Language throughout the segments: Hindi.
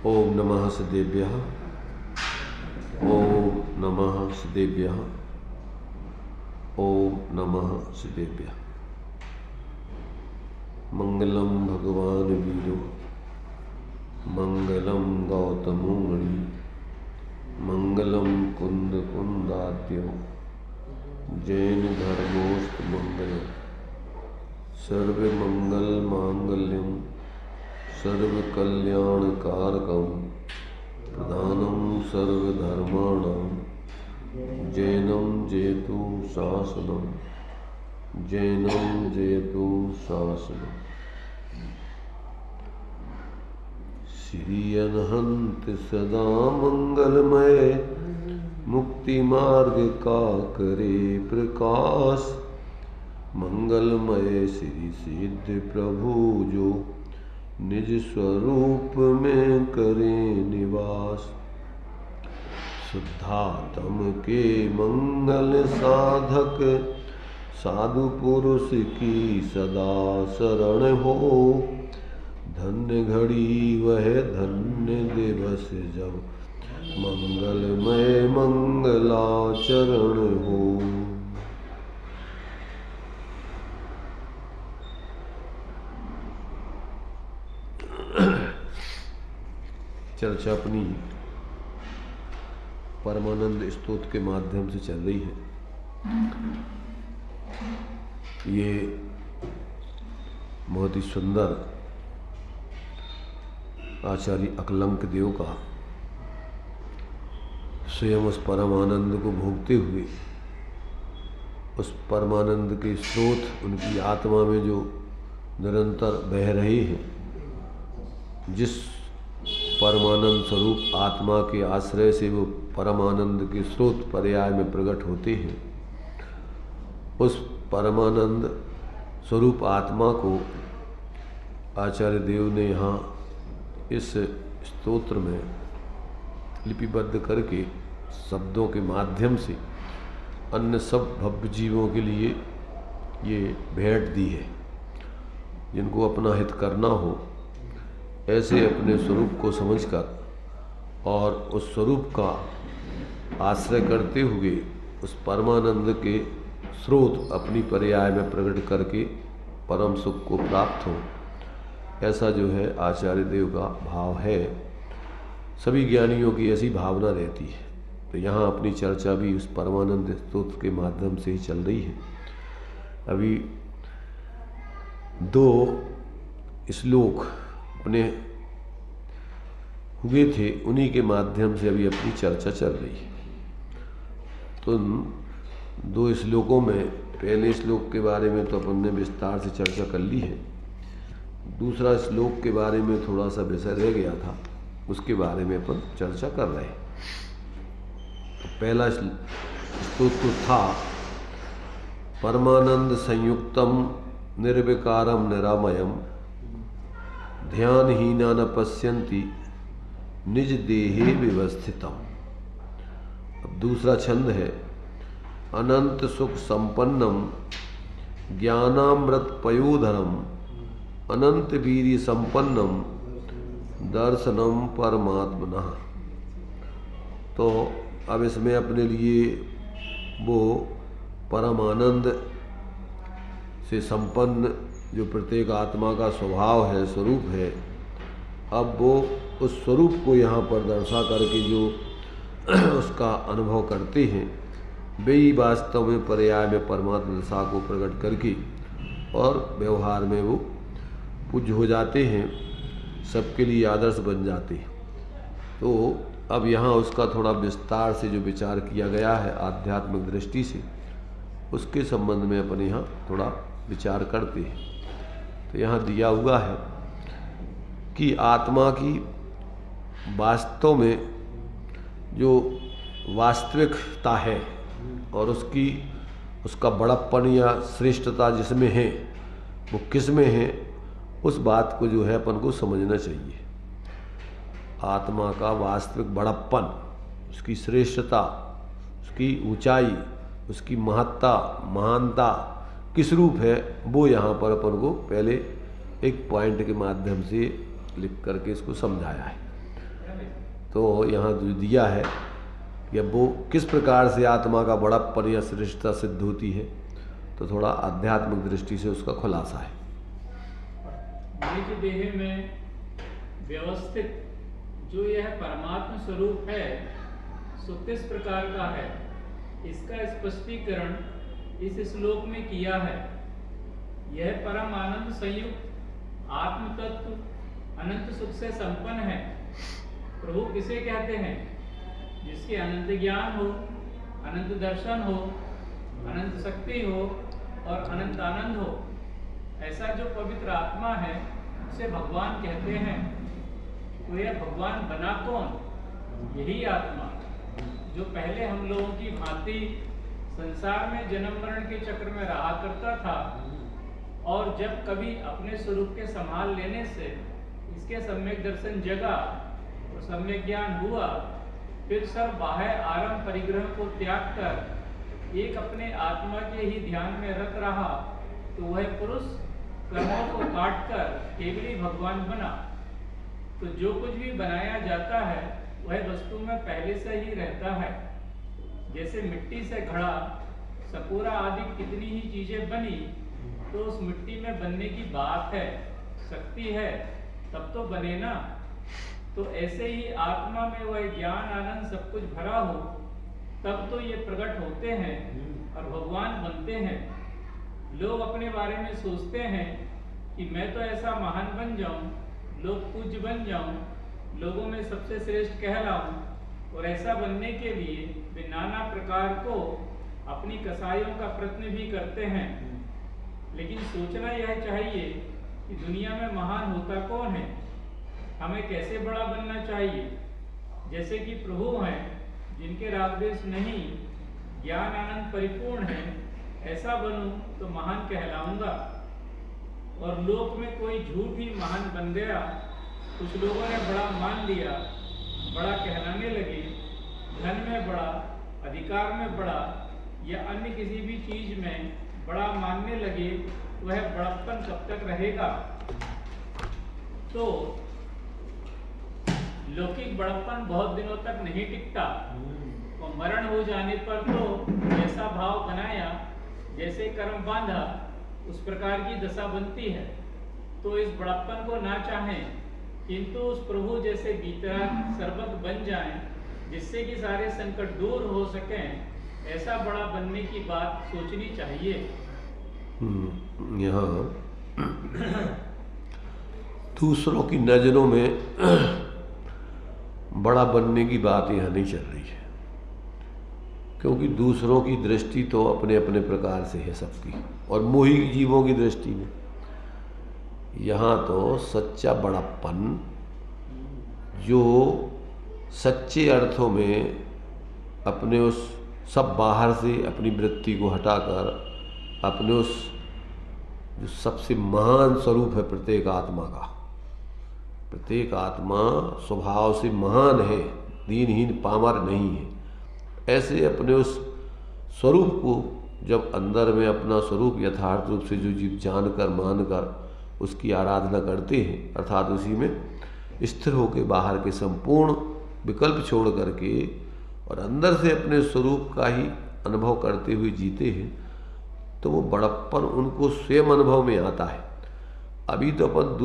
ओम नमः सदेभ्यः। ओम नमः सदेभ्यः। ओम नमः सदेभ्यः। मंगलम भगवान वीरो मंगलम गौतमो मणि मंगलम कुंद कुंदाद्यो जैन धर्मोस्त मंगल सर्वमंगल मांगल्यम सर्वकल्याणकारकं प्रधानं सर्वधर्माणां जैनं जयतु शासनं जैनं जयतु शासनं। श्री अनहंत सदा मंगलमय मुक्ति मार्ग का करे प्रकाश मंगलमय श्री सिद्ध प्रभु जो निज स्वरूप में करें निवास। शुद्धात्म के मंगल साधक साधु पुरुष की सदा शरण हो। धन्य घड़ी वह धन्य दिवस जब मंगलमय मंगलाचरण हो। चर्चा अपनी परमानंद स्तोत्र के माध्यम से चल रही है। ये बहुत ही सुंदर आचार्य अकलंक देव का स्वयं उस परमानंद को भोगते हुए उस परमानंद के स्रोत उनकी आत्मा में जो निरंतर बह रहे हैं, जिस परमानंद स्वरूप आत्मा के आश्रय से वो परमानंद के स्रोत पर्याय में प्रकट होते हैं, उस परमानंद स्वरूप आत्मा को आचार्य देव ने यहाँ इस स्तोत्र में लिपिबद्ध करके शब्दों के माध्यम से अन्य सब भव्य जीवों के लिए ये भेंट दी है। जिनको अपना हित करना हो, ऐसे अपने स्वरूप को समझकर और उस स्वरूप का आश्रय करते हुए उस परमानंद के स्रोत अपनी पर्याय में प्रकट करके परम सुख को प्राप्त हो, ऐसा जो है आचार्य देव का भाव है। सभी ज्ञानियों की ऐसी भावना रहती है। तो यहाँ अपनी चर्चा भी उस परमानंद स्तोत्र के माध्यम से ही चल रही है। अभी 2 श्लोक अपने हुए थे, उन्हीं के माध्यम से अभी अपनी चर्चा चल रही है। तो 2 श्लोकों में पहले श्लोक के बारे में तो अपन ने विस्तार से चर्चा कर ली है। दूसरा श्लोक के बारे में थोड़ा सा विषय रह गया था, उसके बारे में अपन चर्चा कर रहे हैं। तो पहला स्तोत्र था परमानंद संयुक्तम निर्विकारम निरामयम ध्यानहीना न पश्यन्ति निज देहे व्यवस्थितम। अब दूसरा छंद है अनंत सुख संपन्नम ज्ञानामृत पयोधरम अनंत वीर्य संपन्नम दर्शनम परमात्मनः। तो अब इसमें अपने लिए वो परमानंद से संपन्न जो प्रत्येक आत्मा का स्वभाव है, स्वरूप है, अब वो उस स्वरूप को यहाँ पर दर्शा करके जो उसका अनुभव करते हैं, वे ही वास्तव में पर्याय में परमात्मा दशा को प्रकट करके और व्यवहार में वो पूज्य हो जाते हैं, सबके लिए आदर्श बन जाते हैं। तो अब यहाँ उसका थोड़ा विस्तार से जो विचार किया गया है आध्यात्मिक दृष्टि से, उसके संबंध में अपन यहाँ थोड़ा विचार करते हैं। तो यहाँ दिया हुआ है कि आत्मा की वास्तव में जो वास्तविकता है और उसका बड़प्पन या श्रेष्ठता जिसमें है, वो किस में है, उस बात को जो है अपन को समझना चाहिए। आत्मा का वास्तविक बड़प्पन, उसकी श्रेष्ठता, उसकी ऊंचाई, उसकी महत्ता, महानता किस रूप है, वो यहाँ पर अपन को पहले एक पॉइंट के माध्यम से लिख करके इसको समझाया है। तो यहाँ जो दिया है कि अब वो किस प्रकार से आत्मा का बड़प्पन या श्रेष्ठता सिद्ध होती है, तो थोड़ा आध्यात्मिक दृष्टि से उसका खुलासा है। निज देह में व्यवस्थित जो यह परमात्मा स्वरूप है सो किस प्रकार का है, इसका स्पष्टीकरण इस श्लोक में किया है। यह परम आनंद संयुक्त आत्म तत्व अनंत सुख से संपन्न है। प्रभु किसे कहते हैं? जिसके अनंत ज्ञान हो, अनंत दर्शन हो, अनंत शक्ति हो और अनंत आनंद हो। ऐसा जो पवित्र आत्मा है उसे भगवान कहते हैं। तो यह भगवान बना कौन? यही आत्मा जो पहले हम लोगों की भांति संसार में जन्म मरण के चक्र में रहा करता था, और जब कभी अपने स्वरूप के संभाल लेने से इसके सम्यक दर्शन जगा और सम्यक ज्ञान हुआ, फिर सब बाह्य आरंभ परिग्रह को त्याग कर एक अपने आत्मा के ही ध्यान में रत रहा, तो वह पुरुष कर्मों को काट कर केवली भगवान बना। तो जो कुछ भी बनाया जाता है वह वस्तु में पहले से ही रहता है। जैसे मिट्टी से घड़ा, सपूरा आदि कितनी ही चीजें बनी, तो उस मिट्टी में बनने की बात है, शक्ति है, तब तो बने ना। तो ऐसे ही आत्मा में वह ज्ञान आनंद सब कुछ भरा हो, तब तो ये प्रकट होते हैं और भगवान बनते हैं। लोग अपने बारे में सोचते हैं कि मैं तो ऐसा महान बन जाऊं, लोग पूज्य बन जाऊं, लोगों में सबसे श्रेष्ठ कहलाऊं, और ऐसा बनने के लिए वे नाना प्रकार को अपनी कसाइयों का प्रयत्न भी करते हैं। लेकिन सोचना यह चाहिए कि दुनिया में महान होता कौन है, हमें कैसे बड़ा बनना चाहिए। जैसे कि प्रभु हैं जिनके रागद्वेष नहीं, ज्ञान आनंद परिपूर्ण है, ऐसा बनूं तो महान कहलाऊंगा। और लोक में कोई झूठ ही महान बन गया। कुछ लोगों ने बड़ा मान लिया, बड़ा कहलाने लगे, धन में बड़ा, अधिकार में बड़ा या अन्य किसी भी चीज में बड़ा मानने लगे, वह बड़प्पन कब तक रहेगा। तो लौकिक बड़प्पन बहुत दिनों तक नहीं टिकता, और मरण हो जाने पर तो ऐसा भाव बनाया, जैसे कर्म बांधा, उस प्रकार की दशा बनती है। तो इस बड़प्पन को ना चाहें, किंतु उस प्रभु जैसे वीतराग सर्वज्ञ बन जाएं, जिससे कि सारे संकट दूर हो सकें, ऐसा बड़ा बनने की बात सोचनी चाहिए। यहाँ दूसरों की नजरों में बड़ा बनने की बात यहाँ नहीं चल रही है, क्योंकि दूसरों की दृष्टि तो अपने अपने प्रकार से है सबकी, और मोही जीवों की दृष्टि में यहाँ तो सच्चा बड़प्पन, जो सच्चे अर्थों में अपने उस सब बाहर से अपनी वृत्ति को हटाकर अपने उस जो सबसे महान स्वरूप है प्रत्येक आत्मा का, प्रत्येक आत्मा स्वभाव से महान है, दीनहीन पामर नहीं है, ऐसे अपने उस स्वरूप को जब अंदर में अपना स्वरूप यथार्थ रूप से जो जीव जानकर मानकर उसकी आराधना करते हैं, अर्थात उसी में स्थिर होकर बाहर के संपूर्ण विकल्प छोड़ करके और अंदर से अपने स्वरूप का ही अनुभव करते हुए जीते हैं, तो वो बड़प्पन उनको स्वयं अनुभव में आता है। अभी तो अपन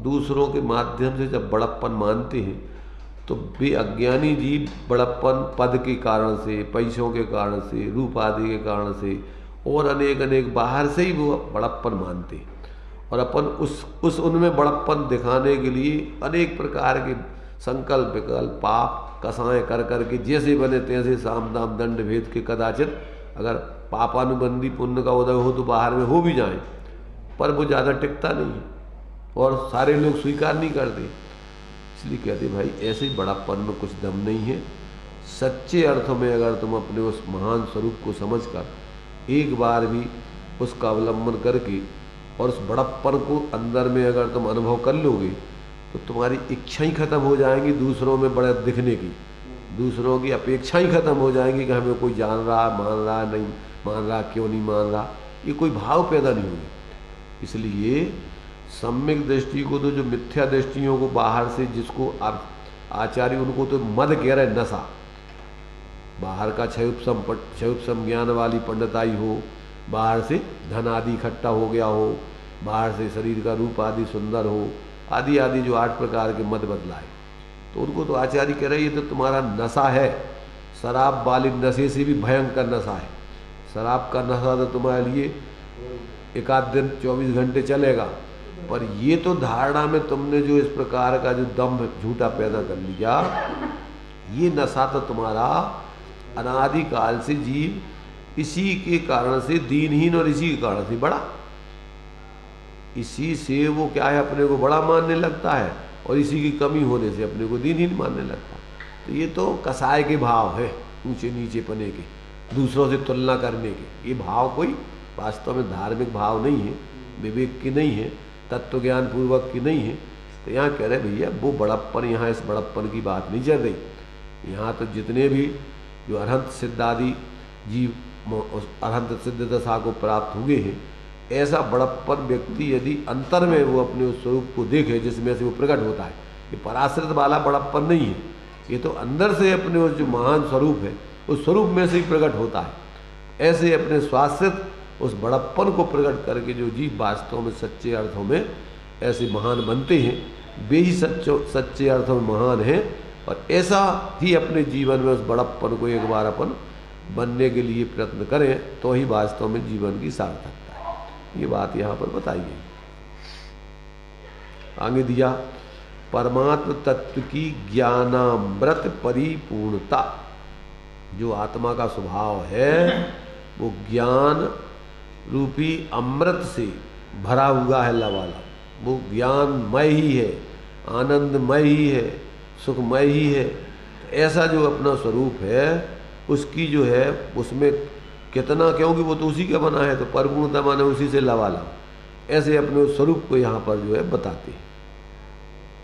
दूसरों के माध्यम से जब बड़प्पन मानते हैं, तो वे अज्ञानी जीव बड़प्पन पद के कारण से, पैसों के कारण से, रूप आदि के कारण से और अनेक बाहर से ही वो बड़प्पन मानते हैं, और अपन उस उनमें बड़प्पन दिखाने के लिए अनेक प्रकार के संकल्प विकल्प पाप कसाएँ कर करके जैसे बने तैसे साम दाम दंड भेद के कदाचित अगर पापानुबंधी पुण्य का उदय हो तो बाहर में हो भी जाए, पर वो ज़्यादा टिकता नहीं है और सारे लोग स्वीकार नहीं करते। इसलिए कहते भाई ऐसे बड़ापन में कुछ दम नहीं है। सच्चे अर्थों में अगर तुम अपने उस महान स्वरूप को समझकर एक बार भी उसका अवलंबन करके और उस बड़प्पन को अंदर में अगर तुम अनुभव कर लोगे, तो तुम्हारी इच्छा ही खत्म हो जाएंगी दूसरों में बड़े दिखने की, दूसरों की अपेक्षा ही खत्म हो जाएंगी कि हमें कोई जान रहा, मान रहा, नहीं मान रहा, क्यों नहीं मान रहा, ये कोई भाव पैदा नहीं होगी। इसलिए सम्यक दृष्टि को तो जो मिथ्या दृष्टियों को बाहर से जिसको आप आचार्य उनको तो मद कह रहे, नशा। बाहर का क्षयोपम ज्ञान वाली पंडिताई हो, बाहर से धन आदि इकट्ठा हो गया हो, बाहर से शरीर का रूप आदि सुंदर हो, आदि आदि जो 8 प्रकार के मद बदलाए, तो उनको तो आचार्य कह रहे ये तो तुम्हारा नशा है। शराब वाले नशे से भी भयंकर नशा है। शराब का नशा तो तुम्हारे लिए एक आध दिन 24 घंटे चलेगा, पर ये तो धारणा में तुमने जो इस प्रकार का जो दम्भ झूठा पैदा कर लिया, ये नशा तो तुम्हारा अनादिकाल से जीव इसी के कारण से दीनहीन और इसी के कारण से बड़ा, इसी से वो क्या है अपने को बड़ा मानने लगता है और इसी की कमी होने से अपने को दीनहीन मानने लगता है। तो ये तो कसाय के भाव है, ऊंचे नीचे पने के, दूसरों से तुलना करने के। ये भाव कोई वास्तव में धार्मिक भाव नहीं है, विवेक की नहीं है, तत्व ज्ञान पूर्वक की नहीं है। तो यहाँ कह रहे भैया वो बड़प्पन, यहाँ इस बड़प्पन की बात नहीं चल रही। यहाँ तो जितने भी जो अरहंत सिद्ध आदि जीव उस अरहंत सिद्ध दशा को प्राप्त हुए हैं, ऐसा बड़प्पन व्यक्ति यदि अंतर में वो अपने उस स्वरूप को देखे जिसमें से वो प्रकट होता है, ये पराश्रित वाला बड़प्पन नहीं है, ये तो अंदर से अपने उस जो महान स्वरूप है उस स्वरूप में से ही प्रकट होता है। ऐसे अपने स्वाश्रित उस बड़प्पन को प्रकट करके जो जीव वास्तव में सच्चे अर्थों में ऐसे महान बनते हैं, वे ही सच्चे अर्थों में महान हैं। और ऐसा ही अपने जीवन में उस बड़प्पन को एक बार अपन बनने के लिए प्रयत्न करें तो ही वास्तव में जीवन की सार्थकता है। ये बात यहाँ पर बताई गई। आगे दिया परमात्म तत्व की ज्ञानामृत परिपूर्णता। जो आत्मा का स्वभाव है वो ज्ञान रूपी अमृत से भरा हुआ है, लवाला। वो ज्ञानमय ही है, आनंदमय ही है, सुखमय ही है। ऐसा जो अपना स्वरूप है उसकी जो है उसमें कितना, क्योंकि वो तो उसी का बना है, तो परिपूर्णता माने उसी से लवाला। ऐसे अपने उस स्वरूप को यहाँ पर जो है बताते हैं।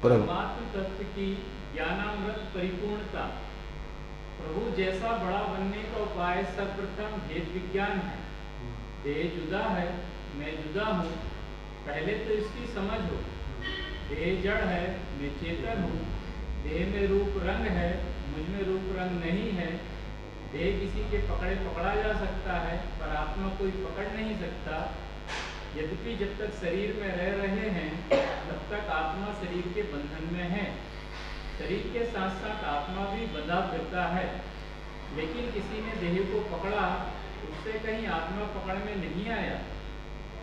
परमात्म तत्व की ज्ञानामृत परिपूर्णता। प्रभु जैसा बड़ा बनने का उपाय सर्वप्रथम भेद विज्ञान है। देह जुदा है, मैं जुदा हूँ, पहले तो इसकी समझ हो। देह जड़ है, मैं चेतन हूँ। देह में रूप रंग है, मुझ में रूप रंग नहीं है। देह किसी के पकड़े पकड़ा जा सकता है, पर आत्मा कोई पकड़ नहीं सकता। यद्यपि जब तक शरीर में रह रहे हैं तब तक आत्मा शरीर के बंधन में है। शरीर के साथ साथ आत्मा भी बंधा फिरता है। लेकिन किसी ने देह को पकड़ा, उससे कहीं आत्मा पकड़ में नहीं आया।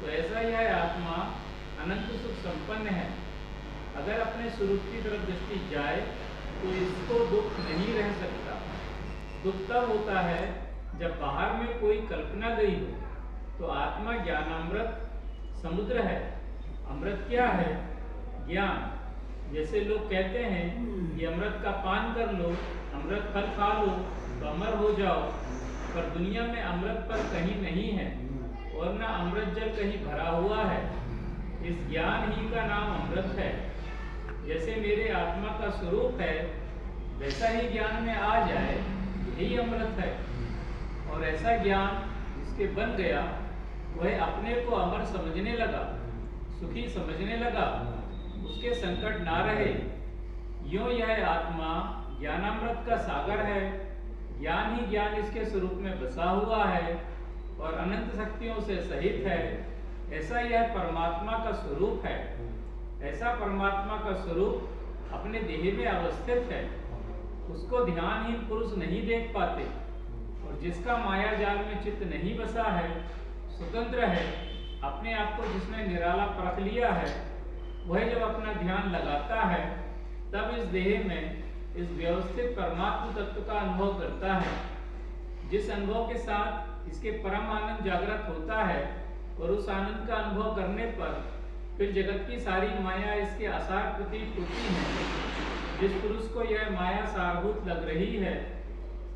तो ऐसा यह आत्मा अनंत सुख संपन्न है। अगर अपने स्वरूप की तरफ दृष्टि जाए तो इसको दुख नहीं रह सकता। दुख तब होता है जब बाहर में कोई कल्पना गई हो। तो आत्मा ज्ञानामृत समुद्र है। अमृत क्या है? ज्ञान। जैसे लोग कहते हैं कि अमृत का पान कर लो, अमृत फल खा लो तो अमर हो जाओ, पर दुनिया में अमृत फल कहीं नहीं है और न अमृत जल कहीं भरा हुआ है। इस ज्ञान ही का नाम अमृत है। जैसे मेरे आत्मा का स्वरूप है वैसा ही ज्ञान में आ जाए, यही अमृत है। और ऐसा ज्ञान जिसके बन गया वह अपने को अमर समझने लगा, सुखी समझने लगा, उसके संकट ना रहे। यूं यह आत्मा ज्ञानामृत का सागर है। ज्ञान ही ज्ञान इसके स्वरूप में बसा हुआ है और अनंत शक्तियों से सहित है। ऐसा यह परमात्मा का स्वरूप है। ऐसा परमात्मा का स्वरूप अपने देह में अवस्थित है। उसको ध्यानहीन पुरुष नहीं देख पाते। और जिसका माया जाल में चित्त नहीं बसा है, स्वतंत्र है, अपने आप को जिसने निराला परख लिया है, वह जब अपना ध्यान लगाता है तब इस देह में इस व्यवस्थित परमात्म तत्व का अनुभव करता है। जिस अनुभव के साथ इसके परम आनंद जागृत होता है और उस आनंद का अनुभव करने पर फिर जगत की सारी माया इसके आसार प्रतीत होती है। जिस पुरुष को यह माया सारभूत लग रही है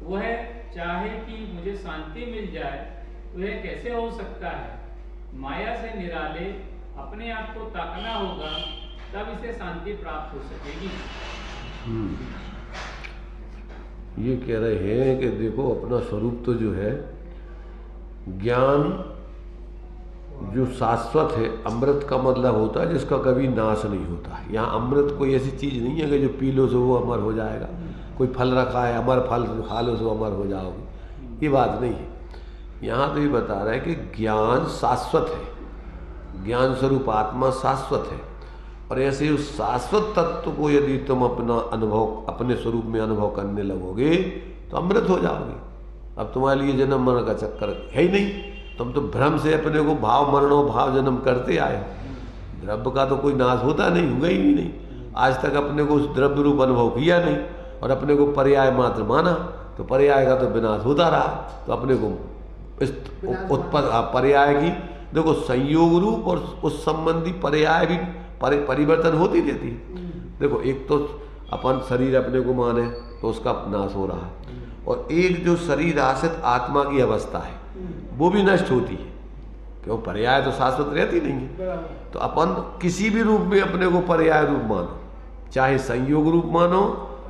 वह चाहे कि मुझे शांति मिल जाए तो यह कैसे हो सकता है? माया से निराले अपने आप को ताकना होगा, तब इसे शांति प्राप्त हो सकेगी। ये कह रहे हैं कि देखो अपना स्वरूप तो जो है ज्ञान जो शाश्वत है, अमृत का मतलब होता है जिसका कभी नाश नहीं होता है। यहाँ अमृत कोई ऐसी चीज़ नहीं है कि जो पी लो सो वो अमर हो जाएगा। कोई फल रखा है, अमर फल खा लो सो अमर हो जाओगे, ये बात नहीं है। यहाँ तो ये बता रहा है कि ज्ञान शाश्वत है, ज्ञान स्वरूप आत्मा शाश्वत है। और ऐसे उस शाश्वत तत्व को यदि तुम अपना अनुभव, अपने स्वरूप में अनुभव करने लगोगे तो अमृत हो जाओगे। अब तुम्हारे लिए जन्म मरण का चक्कर है ही नहीं। तुम तो भ्रम से अपने को भाव मरणो भाव जन्म करते आए हो। द्रव्य का तो कोई नाश होता नहीं, हुआ ही नहीं। आज तक अपने को उस द्रव्य रूप अनुभव किया नहीं और अपने को पर्याय मात्र माना, तो पर्याय का तो विनाश होता रहा। तो अपने को इस पर्याय की देखो संयोग रूप और उस संबंधी पर्याय भी परिवर्तन होती रहती है। देखो एक तो अपन शरीर अपने को माने तो उसका नाश हो रहा है, और एक जो शरीर आश्रित आत्मा की अवस्था है वो भी नष्ट होती है, क्यों पर्याय तो शाश्वत रहती नहीं है। तो अपन किसी भी रूप में अपने को पर्याय रूप मानो, चाहे संयोग रूप मानो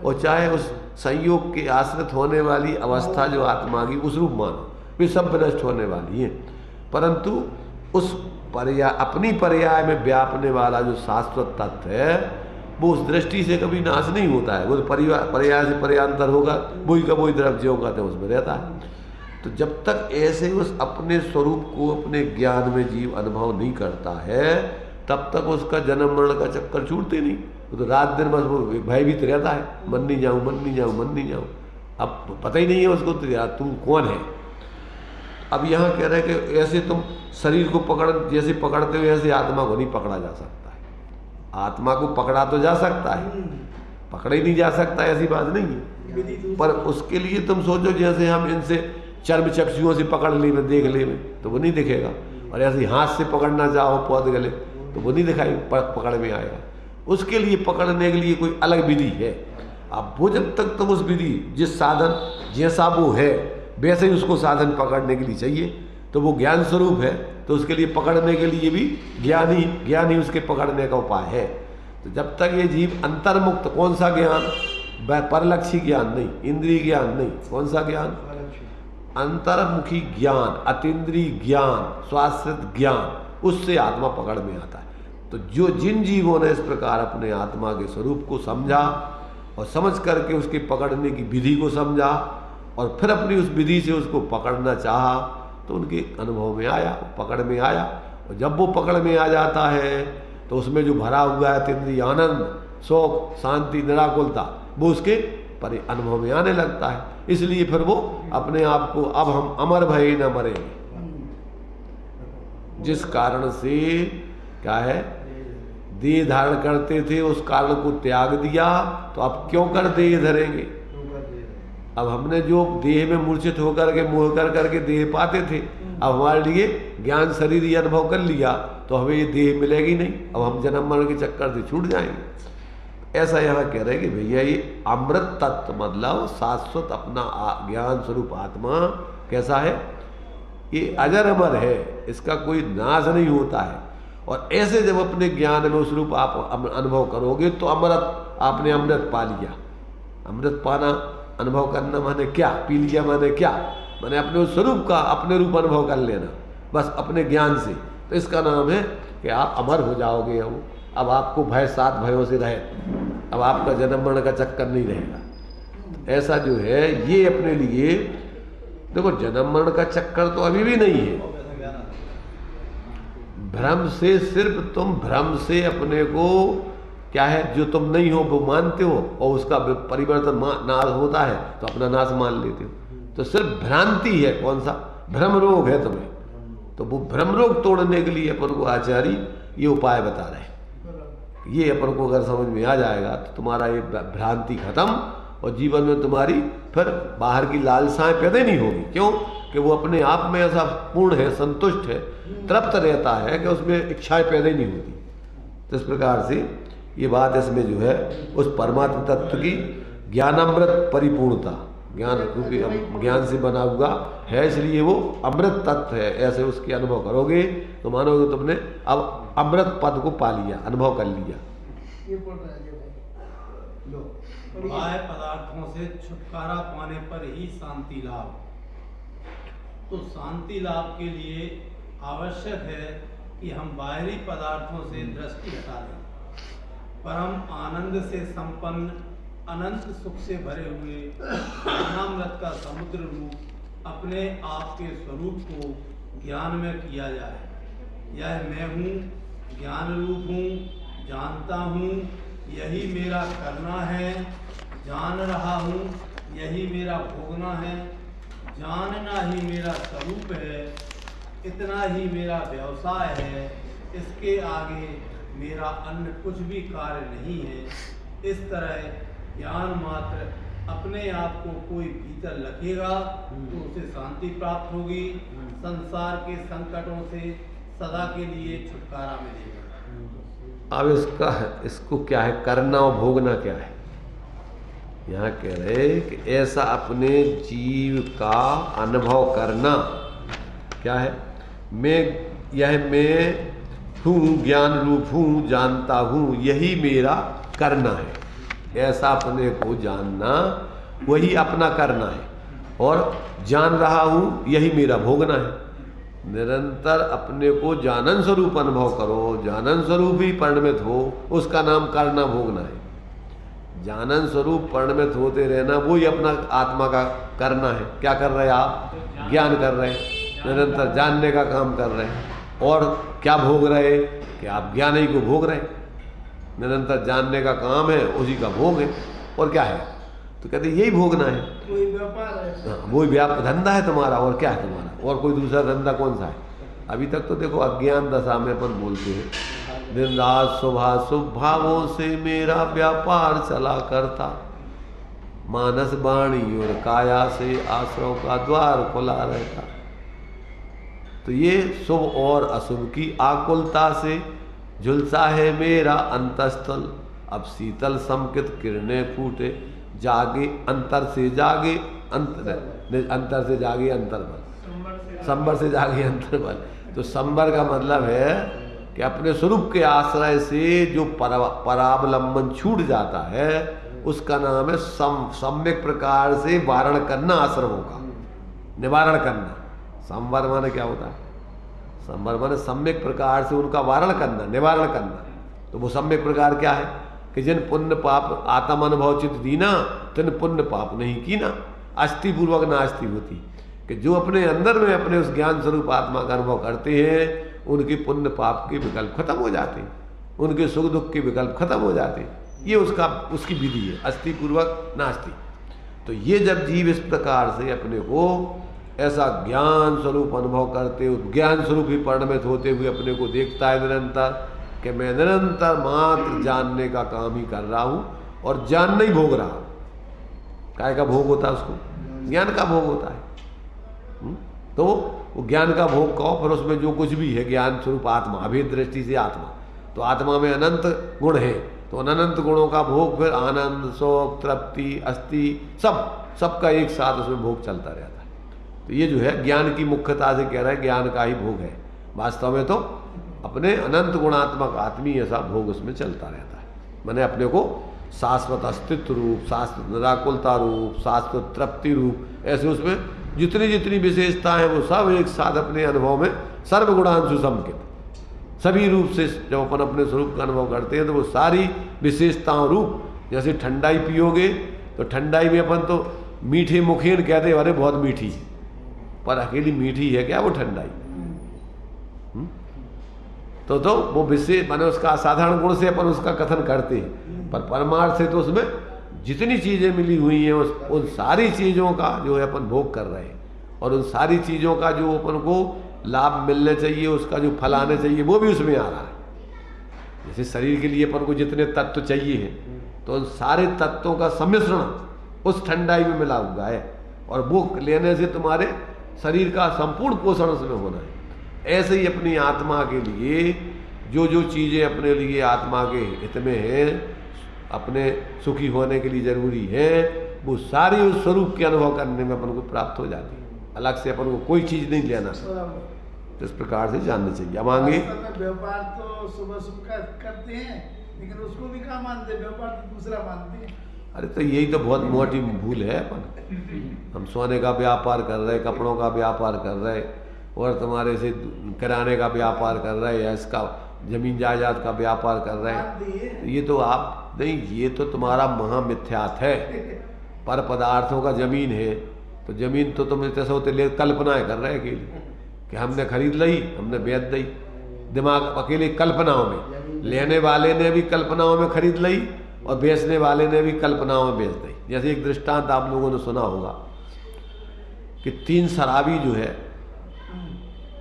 और चाहे उस संयोग के आश्रित होने वाली अवस्था जो आत्मा की उस रूप मानो, वे सब नष्ट होने वाली है। परंतु उस पर्याय, अपनी पर्याय में व्यापने वाला जो शाश्वत तत्व है वो उस दृष्टि से कभी नाश नहीं होता है। वो तो पर्याय से पर्यांतर होगा, वही का वही द्रव्य जो कहते हैं उसमें रहता है। तो जब तक ऐसे उस अपने स्वरूप को अपने ज्ञान में जीव अनुभव नहीं करता है तब तक उसका जन्म मरण का चक्कर छूटते नहीं। वो तो रात दिन बस वो भयभीत रहता है, मन नहीं जाऊँ, मन नहीं जाऊँ, मन नहीं जाऊँ। अब पता ही नहीं है उसको तो यार तुम कौन है। अब यहाँ कह रहे हैं कि ऐसे तुम शरीर को जैसे पकड़ते हो ऐसे आत्मा को नहीं पकड़ा जा सकता है। आत्मा को पकड़ा तो जा सकता है, पकड़ा ही नहीं जा सकता ऐसी बात नहीं है। पर उसके लिए तुम सोचो जैसे हम इनसे चर्म चक्षुओं से पकड़ ले में देख ले में तो वो नहीं दिखेगा, और ऐसे हाथ से पकड़ना चाहो पौध गले तो वो नहीं दिखाई पकड़ में आएगा। उसके लिए पकड़ने के लिए कोई अलग विधि है। अब वो जब तक तुम उस विधि जिस साधन जैसा वो है वैसे ही उसको साधन पकड़ने के लिए चाहिए, तो वो ज्ञान स्वरूप है तो उसके लिए पकड़ने के लिए भी ज्ञान ही उसके पकड़ने का उपाय है। तो जब तक ये जीव अंतर्मुक्त, कौन सा ज्ञान, परलक्षी ज्ञान नहीं, इंद्रिय ज्ञान नहीं, कौन सा ज्ञान, अंतर्मुखी ज्ञान, अतीन्द्रिय ज्ञान, स्वाश्रित ज्ञान, उससे आत्मा पकड़ में आता है। तो जिन जीवों ने इस प्रकार अपने आत्मा के स्वरूप को समझा और समझ करके उसके पकड़ने की विधि को समझा और फिर अपनी उस विधि से उसको पकड़ना चाहा तो उनके अनुभव में आया, पकड़ में आया। और जब वो पकड़ में आ जाता है तो उसमें जो भरा हुआ है इंद्रिय आनंद, शोक, शांति, निराकुलता, वो उसके पर अनुभव में आने लगता है। इसलिए फिर वो अपने आप को अब हम अमर भय न मरेंगे, जिस कारण से क्या है देह धारण करते थे उस कारण को त्याग दिया, तो अब क्यों कर देह धरेंगे। अब हमने जो देह में मूर्छित होकर के मोह कर करके देह पाते थे, अब हमारे लिए ज्ञान शरीर ये अनुभव कर लिया तो हमें ये देह मिलेगी नहीं, अब हम जन्म मरण के चक्कर से छूट जाएंगे। ऐसा यहाँ कह रहे हैं कि भैया ये अमृत तत्व मतलब शाश्वत अपना ज्ञान स्वरूप आत्मा कैसा है, ये अजर अमर है, इसका कोई नाश नहीं होता है। और ऐसे जब अपने ज्ञान में उस रूप आप अनुभव करोगे तो अमृत, आपने अमृत पा लिया। अमृत पाना, अनुभव करना माने क्या, पी लिया माने क्या, माने अपने उस स्वरूप का अपने रूप अनुभव कर लेना बस अपने ज्ञान से। तो इसका नाम है कि आप अमर हो जाओगे। अब आपको भय, सात भयों से रहे, अब आपका जन्म मरण का चक्कर नहीं रहेगा। ऐसा जो है ये अपने लिए देखो, जन्म मरण का चक्कर तो अभी भी नहीं है। भ्रम से, सिर्फ तुम भ्रम से अपने को क्या है जो तुम नहीं हो वो मानते हो और उसका परिवर्तन नाश होता है तो अपना नाश मान लेते हो। तो सिर्फ भ्रांति है, कौन सा भ्रम रोग है तुम्हें। तो वो भ्रम रोग तोड़ने के लिए अपन को आचार्य ये उपाय बता रहे हैं। ये अपन को अगर समझ में आ जाएगा तो तुम्हारा ये भ्रांति खत्म और जीवन में तुम्हारी फिर बाहर की लालसाएं पैदा नहीं होगी। क्यों कि वो अपने आप में ऐसा पूर्ण है, संतुष्ट है, तृप्त रहता है कि उसमें इच्छाएं पैदा ही नहीं होती। तो इस प्रकार से ये बात इसमें जो है उस परमात्मा तत्व की ज्ञानामृत परिपूर्णता, ज्ञान रूपी ज्ञान से बना हुआ है, इसलिए वो अमृत तत्व है। ऐसे उसके अनुभव करोगे तो मानोगे तुमने अब अमृत पद को पा लिया, अनुभव कर लिया। बाह्य पदार्थों से छुटकारा पाने पर ही शांति लाभ। तो शांति लाभ के लिए आवश्यक है कि हम बाहरी पदार्थों से दृष्टि हटा दें, परम आनंद से संपन्न अनंत सुख से भरे हुए ज्ञानामृत का समुद्र रूप अपने आप के स्वरूप को ज्ञान में किया जाए। यह मैं हूँ, ज्ञान रूप हूँ, जानता हूँ, यही मेरा करना है, जान रहा हूँ, यही मेरा भोगना है, जानना ही मेरा स्वरूप है, इतना ही मेरा व्यवसाय है, इसके आगे मेरा अन्य कुछ भी कार्य नहीं है। इस तरह ज्ञान मात्र अपने आप को कोई भीतर रखेगा तो उसे शांति प्राप्त होगी, संसार के संकटों से सदा के लिए छुटकारा मिलेगा। अब इसको क्या है, करना और भोगना क्या है? यहाँ कह रहे कि ऐसा अपने जीव का अनुभव करना क्या है? मैं हूँ, ज्ञान रूप हूँ, जानता हूँ, यही मेरा करना है। ऐसा अपने को जानना वही अपना करना है, और जान रहा हूँ यही मेरा भोगना है। निरंतर अपने को जानन स्वरूप अनुभव करो, जानन स्वरूप ही परिणमित हो, उसका नाम करना भोगना है। जानन स्वरूप परिणमित होते रहना वही अपना आत्मा का करना है। क्या कर रहे हैं आप? ज्ञान कर रहे हैं, निरंतर जानने का काम कर रहे हैं। और क्या भोग रहे हैं? कि आप ज्ञान ही को भोग रहे हैं। निरंतर जानने का काम है, उसी का भोग है। और क्या है? तो कहते यही भोगना है। कोई व्यापार है, हाँ, वही व्यापार धंधा है तुम्हारा। और क्या है तुम्हारा? और कोई दूसरा धंधा कौन सा है? अभी तक तो देखो अज्ञान दशा में अपन बोलते हैं, दिन रात शुभ भावों से मेरा व्यापार चला करता, मानस वाणी और काया से आश्रव का द्वार खुला रहता। तो ये शुभ और अशुभ की आकुलता से झुलसा है मेरा अंतस्थल। अब शीतल समकित किरणें फूटे, जागे अंतर से जागे अंतर से जागे अंतर बल, संबर से जागे अंतर बल। तो संबर का मतलब है कि अपने स्वरूप के आश्रय से जो परावलंबन छूट जाता है, उसका नाम है सम्यक प्रकार से वारण करना, आश्रमों का निवारण करना। संवर माने क्या होता है? संवर माने सम्यक प्रकार से उनका वारण करना, निवारण करना। तो वो सम्यक प्रकार क्या है? कि जिन पुण्य पाप आत्म अनुभव चित दीना, तिन पुण्य पाप नहीं की ना, अस्थि पूर्वक ना अस्थि होती। कि जो अपने अंदर में अपने उस ज्ञान स्वरूप आत्मा का अनुभव करते हैं, उनके पुण्य पाप के विकल्प खत्म हो जाते हैं, उनके सुख दुख के विकल्प खत्म हो जाते हैं। ये उसकी विधि है, अस्थि पूर्वक नास्ति। तो ये जब जीव इस प्रकार से अपने को ऐसा ज्ञान स्वरूप अनुभव करते हुए, ज्ञान स्वरूप ही परिणमित होते हुए अपने को देखता है निरंतर, कि मैं निरंतर मात्र जानने का काम ही कर रहा हूँ और जानना ही भोग रहा हूँ। काय का भोग होता है उसको? ज्ञान का भोग होता है। तो वो ज्ञान का भोग कहो, फिर उसमें जो कुछ भी है ज्ञान स्वरूप आत्मा, अभेद दृष्टि से आत्मा, तो आत्मा में अनंत गुण है। तो अनंत गुणों का भोग फिर आनंद, शोक, तृप्ति, अस्थि, सबका एक साथ उसमें भोग चलता रहता है। तो ये जो है ज्ञान की मुख्यता से कह रहा है, ज्ञान का ही भोग है। वास्तव में तो अपने अनंत गुणात्मक आत्मी ऐसा भोग उसमें चलता रहता है। मैंने अपने को शाश्वत अस्तित्व रूप, शाश्वत निराकुलता रूप, शाश्वत तृप्ति रूप, ऐसे उसमें जितनी जितनी विशेषताएं हैं वो सब एक साथ अपने अनुभव में सर्वगुणांशु समकित, सभी रूप से जब अपन अपने स्वरूप का अनुभव करते हैं तो वो सारी विशेषताओं रूप। जैसे ठंडाई पियोगे तो ठंडाई में अपन तो मीठे मुखेन कहते हैं, अरे बहुत मीठी, पर अकेली मीठी है क्या वो ठंडाई? तो वो विशेष माने उसका साधारण गुण से अपन उसका कथन करते हैं, पर परमार्थ से तो उसमें जितनी चीज़ें मिली हुई हैं उन सारी चीज़ों का जो है अपन भोग कर रहे हैं, और उन सारी चीज़ों का जो अपन को लाभ मिलने चाहिए, उसका जो फल आने चाहिए, वो भी उसमें आ रहा है। जैसे शरीर के लिए अपन को जितने तत्व चाहिए हैं, तो उन सारे तत्वों का सम्मिश्रण उस ठंडाई में मिला हुआ है, और वो लेने से तुम्हारे शरीर का संपूर्ण पोषण उसमें होना है। ऐसे ही अपनी आत्मा के लिए जो जो चीज़ें अपने लिए आत्मा के हित में हैं, अपने सुखी होने के लिए जरूरी है, वो सारी उस स्वरूप के अनुभव करने में अपन को प्राप्त हो जाती है। अलग से अपन को कोई चीज़ नहीं लेना, इस प्रकार से जानना चाहिए। अब आगे व्यापार तो सुबह सुबह करते हैं, लेकिन उसको भी क्या मानते हैं? व्यापार तो दूसरा मानते हैं। अरे तो यही तो बहुत मोटी भूल है। अपन हम सोने का व्यापार कर रहे, कपड़ों का व्यापार कर रहे, और तुम्हारे से किराने का व्यापार कर रहा है या इसका जमीन जायदाद का व्यापार कर रहा है, ये तो आप नहीं, ये तो तुम्हारा महामिथ्यात है। पर पदार्थों का जमीन है तो जमीन तो तुम जैसे होते ले कल्पनाएं कर रहे हैं अकेले कि हमने खरीद ली, हमने बेच दी। दिमाग अकेले कल्पनाओं में, लेने वाले ने भी कल्पनाओं में खरीद ली और बेचने वाले ने भी कल्पनाओं में बेच दी। जैसे एक दृष्टांत आप लोगों ने सुना होगा कि 3 शराबी जो है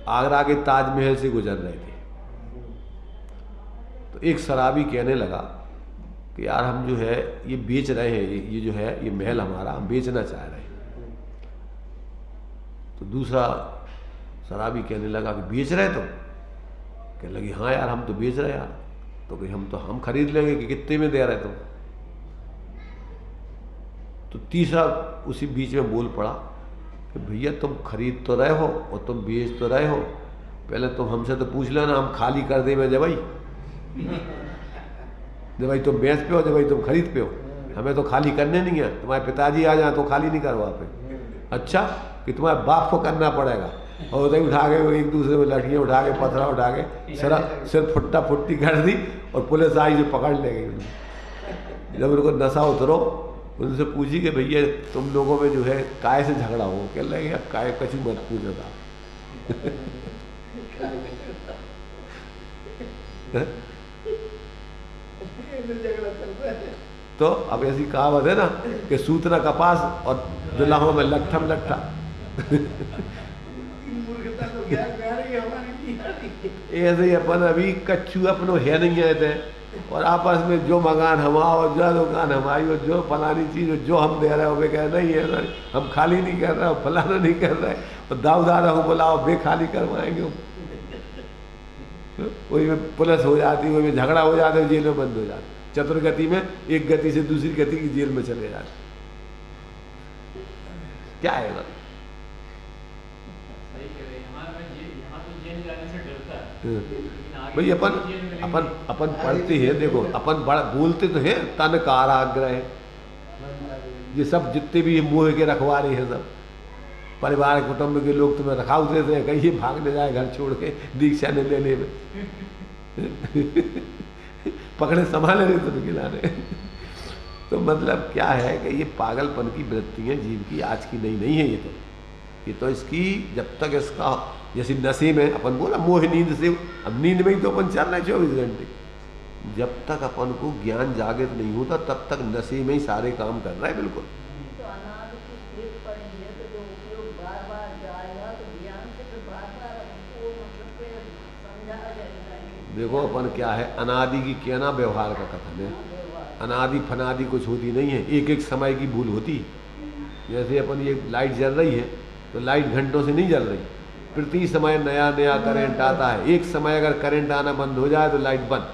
आगरा के ताजमहल से गुजर रहे थे, तो एक शराबी कहने लगा कि यार हम जो है ये बेच रहे हैं, ये जो है ये महल हमारा, हम बेचना चाह रहे हैं। तो दूसरा शराबी कहने लगा कि बेच रहे तुम? कहने लगे हाँ यार हम तो बेच रहे यार। तो कि हम खरीद लेंगे कि कितने में दे रहे तुम? तो तीसरा उसी बीच में बोल पड़ा कि भैया तुम खरीद तो रहे हो और तुम बेच तो रहे हो, पहले तुम हमसे तो पूछ लेना, हम खाली कर दे में जब भाई तुम बेच पे हो, जब भाई तुम खरीद पे हो, हमें तो खाली करने नहीं है। तुम्हारे पिताजी आ जाए तो खाली नहीं करवा पे। अच्छा कि तुम्हारे बाप को करना पड़ेगा। और उधर उठा के वो एक दूसरे में लठियाँ उठा के पत्थरा उठा के सिर्फ फुट्टा फुट्टी कर दी और पुलिस आई जो पकड़ ले गई। जब उनको नशा उतरो उनसे पूछी कि भैया तुम लोगों में जो है काय से झगड़ा हो? कह लगे काय कछु मत पूछो था। तो अब ऐसी कहावत है ना कि सूतना कपास और जुलाहों में लट्ठम लट्ठा। ऐसे ही अपन अभी कच्चू अपनो है नहीं आए थे और आपस में जो मकान हमाओ, जो दुकान हमारी हो, जो फलानी चीज़ हो, जो हम दे रहे हो वे कह नहीं है, हम खाली नहीं कर रहे हो, फलाना नहीं कर रहे, और दाऊदारा हो बुलाओ बे खाली करवाएंगे। वही में पुलिस हो जाती, वही में झगड़ा हो जाता है, जेल में बंद हो जाता, चतुर्गति में एक गति से दूसरी गति की जेल में चले जाते। क्या है ना भाई अपन पढ़ते हैं, देखो अपन बोलते तो हैं तन काराग्रह, ये सब जितने भी मोह के रखवारे हैं सब परिवार कुटुंब के लोग तुम्हें रखाव देते हैं, कहीं भागने जाए घर छोड़ के दीक्षा ने लेने में पकड़े संभाले नहीं तुम्हें खिलाने। तो मतलब क्या है कि ये पागलपन की वृत्ति है जीव की, आज की नहीं है ये तो इसकी जब तक इसका जैसे नशे में अपन बोला मोह नींद से, अब नींद में ही तो अपन चल रहे 24 घंटे, जब तक अपन को ज्ञान जागृत नहीं होता तब तक नशे में ही सारे काम कर रहा है। बिल्कुल देखो अपन क्या है, अनादि की क्या ना व्यवहार का कथन है, अनादि फनादि कुछ होती नहीं है, एक एक समय की भूल होती है। जैसे अपन ये लाइट जल रही है तो लाइट घंटों से नहीं जल रही, प्रति समय नया नया करंट आता है, एक समय अगर करंट आना बंद हो जाए तो लाइट बंद।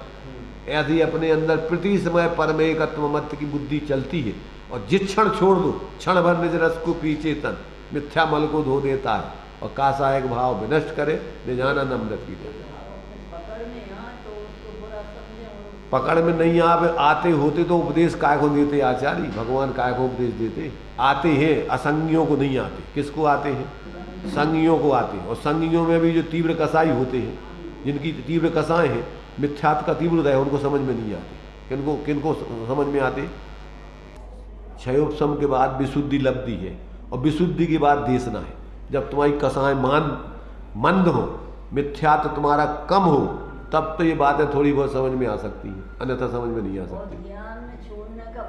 ऐसे ही अपने अंदर प्रति समय परमेकत्व मत की बुद्धि चलती है, और जिस क्षण छोड़ दो क्षण भर निज रस को पीछे तन मिथ्या मल को धो देता है और कासायक भाव विनष्ट करे निजानंद अमृत की जाए। पकड़ में नहीं आते होते तो उपदेश काय को देते आचार्य भगवान, काय को उपदेश देते? आते हैं असंगियों को नहीं आते। किसको आते हैं? संगियों को आते हैं। और संगियों में भी जो तीव्र कसाई होते हैं, जिनकी तीव्र कसाएं हैं, मिथ्यात्व का तीव्र है, उनको समझ में नहीं आते। किनको समझ में आते? क्षयोपशम के बाद विशुद्धि लब्धि है और विशुद्धि के बाद देशना है। जब तुम्हारी कसाएं मंद हो, मिथ्यात्व तुम्हारा कम हो, तब तो ये बातें थोड़ी बहुत समझ में आ सकती हैं, अन्यथा समझ में नहीं आ सकती। ज्ञान में छोड़ने का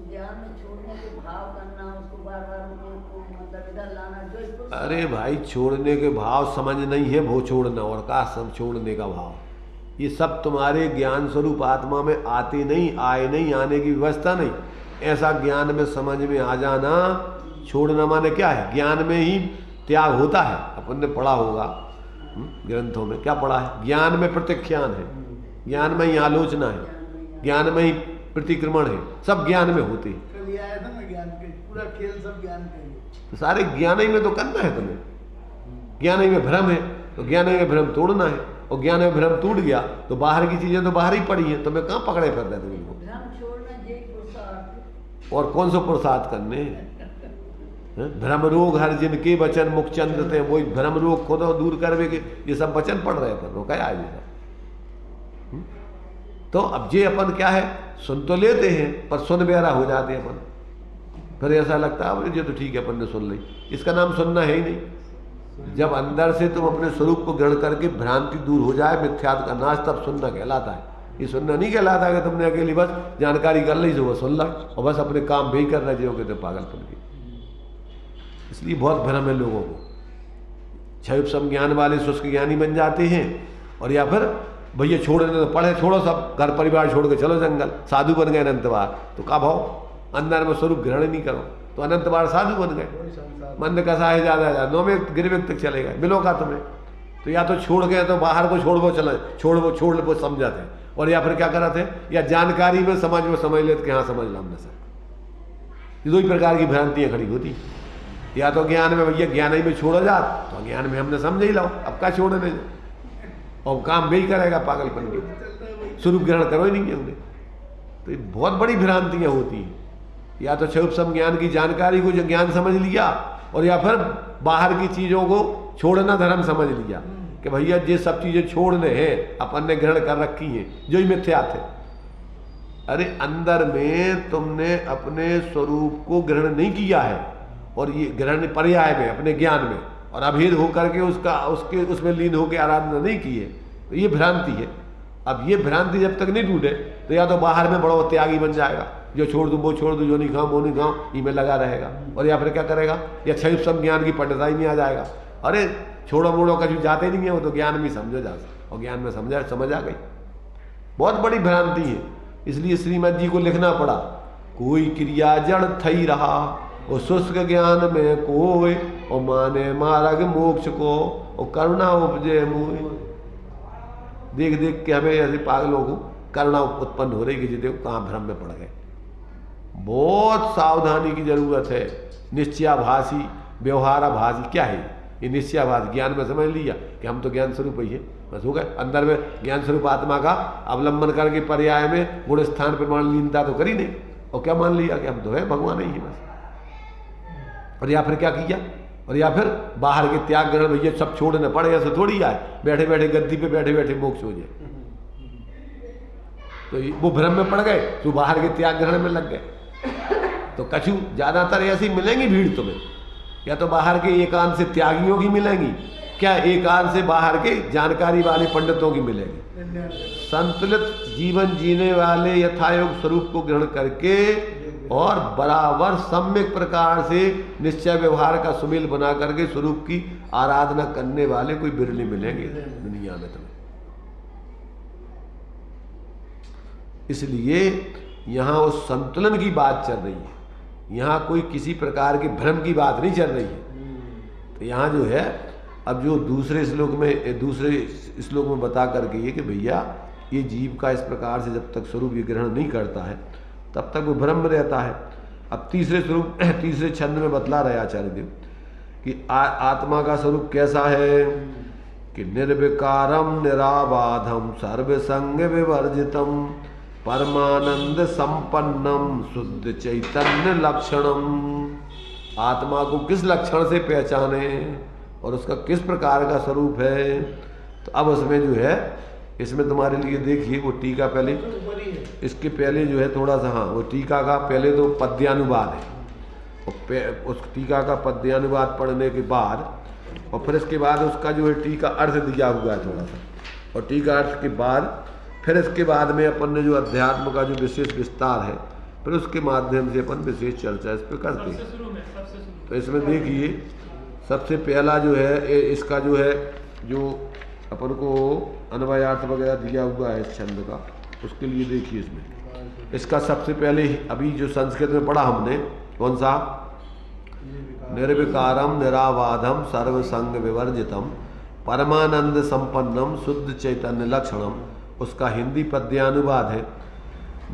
ज्ञान में छोड़ने के भाव करना, उसको बार-बार मतलब इधर लाना, जो अरे भाई छोड़ने के भाव समझ नहीं है, वो छोड़ना और का सब छोड़ने का भाव, ये सब तुम्हारे ज्ञान स्वरूप आत्मा में आते नहीं, आए नहीं, आने की व्यवस्था नहीं। ऐसा ज्ञान में समझ में आ जाना, छोड़ना माने क्या है? ज्ञान में ही त्याग होता है। अपन ने पढ़ा होगा ग्रंथों में, क्या पढ़ा है? ज्ञान में प्रत्यख्यान है, ज्ञान में ही आलोचना है, ज्ञान में ही प्रतिक्रमण है, सब ज्ञान में होते हैं। कल आया था ना ज्ञान के, पूरा खेल सब ज्ञान के लिए। तो सारे ज्ञान ही में तो करना है तुम्हें। ज्ञान ही में भ्रम है तो ज्ञान ही में भ्रम तोड़ना है, और ज्ञान में भ्रम टूट गया तो बाहर की चीजें तो बाहर ही पड़ी हैं, तुम्हें कहाँ पकड़े फिर रहे तुमको? भ्रम छोड़ना, यही पुरुषार्थ। और कौन सा पुरुषार्थ करने? भ्रम रोग हर जिनके वचन मुख चंद्र थे, वही भ्रम रोग को तो दूर करवे के ये सब वचन पढ़ रहे अपन वो क्या है। तो अब ये अपन क्या है सुन तो लेते हैं पर सुन बेरा हो जाते हैं अपन, फिर ऐसा लगता है ये तो ठीक है अपन ने सुन ली, इसका नाम सुनना है ही नहीं। जब अंदर से तुम अपने स्वरूप को ग्रहण करके भ्रांति दूर हो जाए, मिथ्यात्व का नाश, तब सुनना कहलाता है। ये सुनना नहीं कहलाता कि तुमने अकेली बस जानकारी कर ली जो वो सुन ला और बस अपने काम भी कर रहे जो कहते पागलपन की। इसलिए बहुत भ्रम है लोगों को, क्षय संज्ञान वाले शुष्क ज्ञानी बन जाते हैं, और या फिर भैया छोड़ने तो पढ़े छोड़ो सब घर परिवार छोड़ के चलो जंगल, साधु बन गए अनंतवार। तो का भाव अंदर में स्वरूप ग्रहण नहीं करो तो अनंतवार साधु बन गए, मंद कसा है ज्यादा नौ में गिरविक तक चले गए, मिलो का तुम्हें। तो या तो छोड़ गए तो बाहर को छोड़ वो चले, छोड़ वो समझाते हैं, और या फिर क्या कराते हैं या जानकारी में समझ लेते कि हाँ समझ ला हमने सब। दो ही प्रकार की भ्रांतियां खड़ी होती, या तो ज्ञान में भैया ज्ञान ही में छोड़ा जा तो ज्ञान में हमने समझ ही लो, अब क्या छोड़ने और काम भी करेगा पागलपन की, स्वरूप ग्रहण करो ही नहीं है उन्हें। तो ये बहुत बड़ी भ्रांतियां होती हैं, या तो क्षय ज्ञान की जानकारी को जो ज्ञान समझ लिया, और या फिर बाहर की चीजों को छोड़ना धर्म समझ लिया कि भैया ये सब चीजें छोड़ने हैं अपन ने ग्रहण कर रखी हैं जो ही मिथ्यात है। अरे अंदर में तुमने अपने स्वरूप को ग्रहण नहीं किया है, और ये ग्रहण पर्याय में अपने ज्ञान में और अभेद होकर के उसमें लीन होकर आराधना नहीं की है, तो ये भ्रांति है। अब ये भ्रांति जब तक नहीं टूटे तो या तो बाहर में बड़ा त्यागी बन जाएगा, जो छोड़ दूँ वो छोड़ दूँ, जो नहीं खाऊँ वो नहीं खाऊँ, इनमें लगा रहेगा, और या फिर क्या करेगा या क्षय ज्ञान की पंडिताई में आ जाएगा। अरे छोड़ो मोड़ो कभी जाते नहीं है, वो तो ज्ञान में समझो जा, और ज्ञान में समझ आ गई। बहुत बड़ी भ्रांति है, इसलिए श्रीमद जी को लिखना पड़ा, कोई क्रिया जड़ थई रहा और शुष्क ज्ञान में कोई, और माने मार्ग मोक्ष को और करुणा उपजे मुझे। देख देख के हमें ऐसे पागलों को करुणा उत्पन्न हो रही कि जी देखो कहाँ भ्रम में पड़ गए। बहुत सावधानी की जरूरत है। निश्चयाभासी व्यवहाराभासी क्या है ये? निश्चयाभास ज्ञान में समझ लिया कि हम तो ज्ञान स्वरूप ही है, बस हो गए। अंदर में ज्ञान स्वरूप आत्मा का अवलंबन करके पर्याय में गुण स्थान प्रमाण लीनता तो करी नहीं, और क्या मान लिया कि हम तो है भगवान ही है बस। और या फिर क्या किया, और या फिर बाहर के त्याग ग्रहण भैया सब छोड़ने पड़े, ऐसे थोड़ी आए बैठे बैठे गद्दी पे बैठे बैठे मोक्ष हो जाए। तो वो भ्रम में पड़ गए तो बाहर के त्याग ग्रहण में लग गए। तो कछु ज्यादातर ऐसी मिलेंगी भीड़ तुम्हें, या तो बाहर के एकांत से त्यागियों की मिलेंगी, क्या एकांत से बाहर के जानकारी वाले पंडितों की मिलेगी। संतुलित जीवन जीने वाले यथायोग स्वरूप को ग्रहण करके और बराबर सम्यक प्रकार से निश्चय व्यवहार का सुमेल बना करके स्वरूप की आराधना करने वाले कोई बिरले मिलेंगे दुनिया में तुम्हें। इसलिए यहाँ उस संतुलन की बात चल रही है, यहाँ कोई किसी प्रकार के भ्रम की बात नहीं चल रही है। तो यहाँ जो है अब जो दूसरे श्लोक में बता करके ये कि भैया ये जीव का इस प्रकार से जब तक स्वरूप ये ग्रहण नहीं करता है तब तक वो भ्रम रहता है। अब तीसरे छंद में बतला रहे आचार्य देव कि आत्मा का स्वरूप कैसा है कि निर्विकारम निराबाधम सर्वसंग विवर्जितम परमानंद संपन्नम शुद्ध चैतन्य लक्षणम। आत्मा को किस लक्षण से पहचाने और उसका किस प्रकार का स्वरूप है। तो अब उसमें जो है इसमें तुम्हारे लिए देखिए वो टीका पहले, इसके पहले जो है थोड़ा सा, हाँ वो टीका का पहले तो पद्यानुवाद है, उस टीका का पद्यानुवाद पढ़ने के बाद और फिर इसके बाद उसका जो है टीका अर्थ दिया हुआ है थोड़ा सा, और टीका अर्थ के बाद फिर इसके बाद में अपन ने जो अध्यात्म का जो विशेष विस्तार है फिर उसके माध्यम से अपन विशेष चर्चा इस पर करते हैं। तो इसमें देखिए सबसे पहला जो है इसका जो है जो अपन को अन्वयार्थ वगैरह दिया हुआ है इस छंद का, उसके लिए देखिए इसमें इसका सबसे पहले अभी जो संस्कृत में पढ़ा हमने कौन सा, निर्विकारम निराबाधम सर्वसंग विवर्जितम परमानंद संपन्नम शुद्ध चैतन्य लक्षणम, उसका हिंदी पद्यानुवाद है।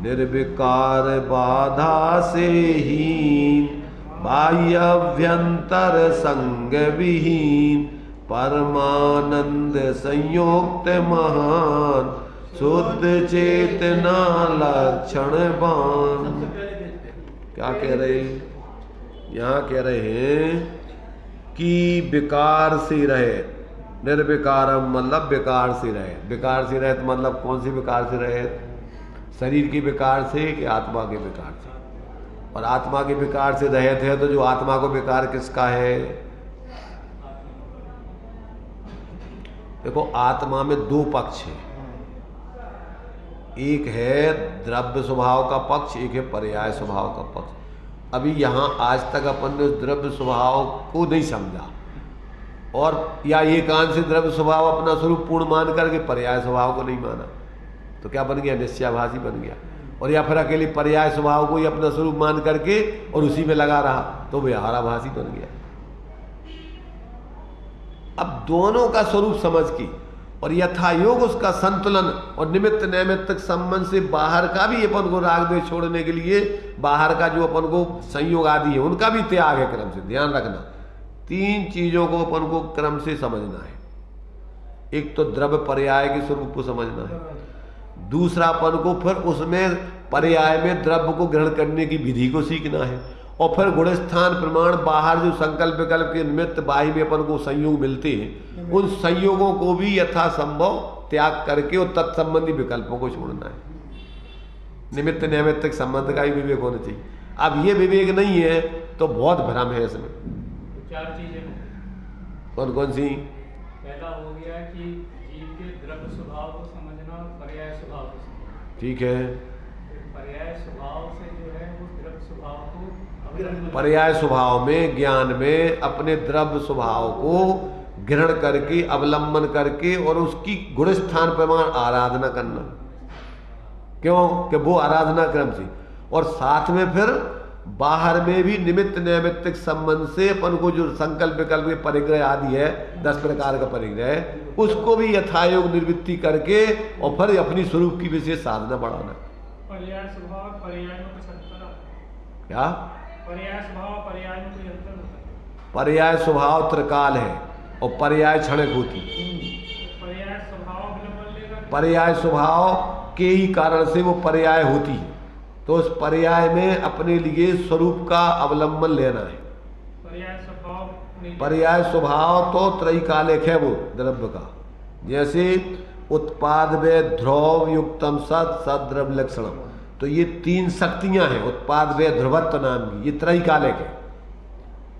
निर्विकार बाधा से हीन बाह्यभ्यंतर संग विहीन परमानंद संयुक्त महान शुद्ध चेतना लक्षण बान। क्या कह रहे, यहाँ कह रहे हैं कि विकार से रहे, निर्विकारम मतलब विकार से रहे। विकार से रहे तो मतलब कौन सी विकार से रहे? शरीर के विकार से कि आत्मा के विकार से? और आत्मा के विकार से रहित है तो जो आत्मा को विकार किसका है? देखो आत्मा में दो पक्ष है, एक है द्रव्य स्वभाव का पक्ष, एक है पर्याय स्वभाव का पक्ष। अभी यहाँ आज तक अपन ने द्रव्य स्वभाव को नहीं समझा, और या एकांत से द्रव्य स्वभाव अपना स्वरूप पूर्ण मान करके पर्याय स्वभाव को नहीं माना, तो क्या बन गया? निश्चयाभासी बन गया। और या फिर अकेले पर्याय स्वभाव को ही अपना स्वरूप मान करके और उसी में लगा रहा, तो व्यवहाराभासी बन गया। अब दोनों का स्वरूप समझ की और यथायोग उसका संतुलन और निमित्त नैमित्तिक संबंध से बाहर का भी अपन को राग द्वेष छोड़ने के लिए बाहर का जो अपन को संयोग आदि है उनका भी त्याग है क्रम से। ध्यान रखना, तीन चीजों को अपन को क्रम से समझना है। एक तो द्रव्य पर्याय के स्वरूप को समझना है, दूसरा अपन को फिर उसमें पर्याय में द्रव्य को ग्रहण करने की विधि को सीखना है, और फिर गुणस्थान प्रमाण बाहर जो संकल्प विकल्प के निमित्त बाह्य में अपन को संयोग मिलते हैं उन संयोगों को भी यथासंभव त्याग करके और तत्संबंधी विकल्पों को छोड़ना है। निमित्त नैमित्तिक संबंध का ही विवेक होना चाहिए। अब ये विवेक नहीं है तो बहुत भ्रम है इसमें। चार चीजें कौन कौन सी? पहला हो गया कि जीव के द्रव्य स्वभाव को समझना और पर्याय स्वभाव को समझना। ठीक है। पर्याय स्वभाव से जो है वो द्रव्य स्वभाव को पर्याय स्वभाव में ज्ञान में अपने द्रव्य स्वभाव को ग्रहण करके अवलंबन करके और उसकी गुणस्थान प्रमाण आराधना करना। क्यों? कि वो आराधना क्रम से, और साथ में फिर बाहर में भी निमित्त नैमित्तिक संबंध से अपन को जो संकल्प विकल्प के परिग्रह आदि है 10 प्रकार का परिग्रह, उसको भी यथायोग निर्वृत्ति करके और फिर अपनी स्वरूप की विशेष साधना बढ़ाना। पर्याय स्वभाव पर्याय में कुछ अंतर है क्या? पर्याय स्वभाव पर्याय में कोई अंतर होता है? पर्याय स्वभाव त्रिकाल है और पर्याय क्षणिक होती। पर्याय स्वभाव अवलंबन लेगा, पर्याय स्वभाव के ही कारण से वो पर्याय होती है, तो उस पर्याय में अपने लिए स्वरूप का अवलंबन लेना है। पर्याय स्वभाव नहीं, पर्याय स्वभाव तो त्रैकालिक है वो द्रव्य का, जैसे उत्पाद वे ध्रुव युक्तम सत सद्रव्य लक्षणम, तो ये तीन शक्तियां हैं उत्पाद वे ध्रुवत्व नाम की, ये त्रैकालिक है।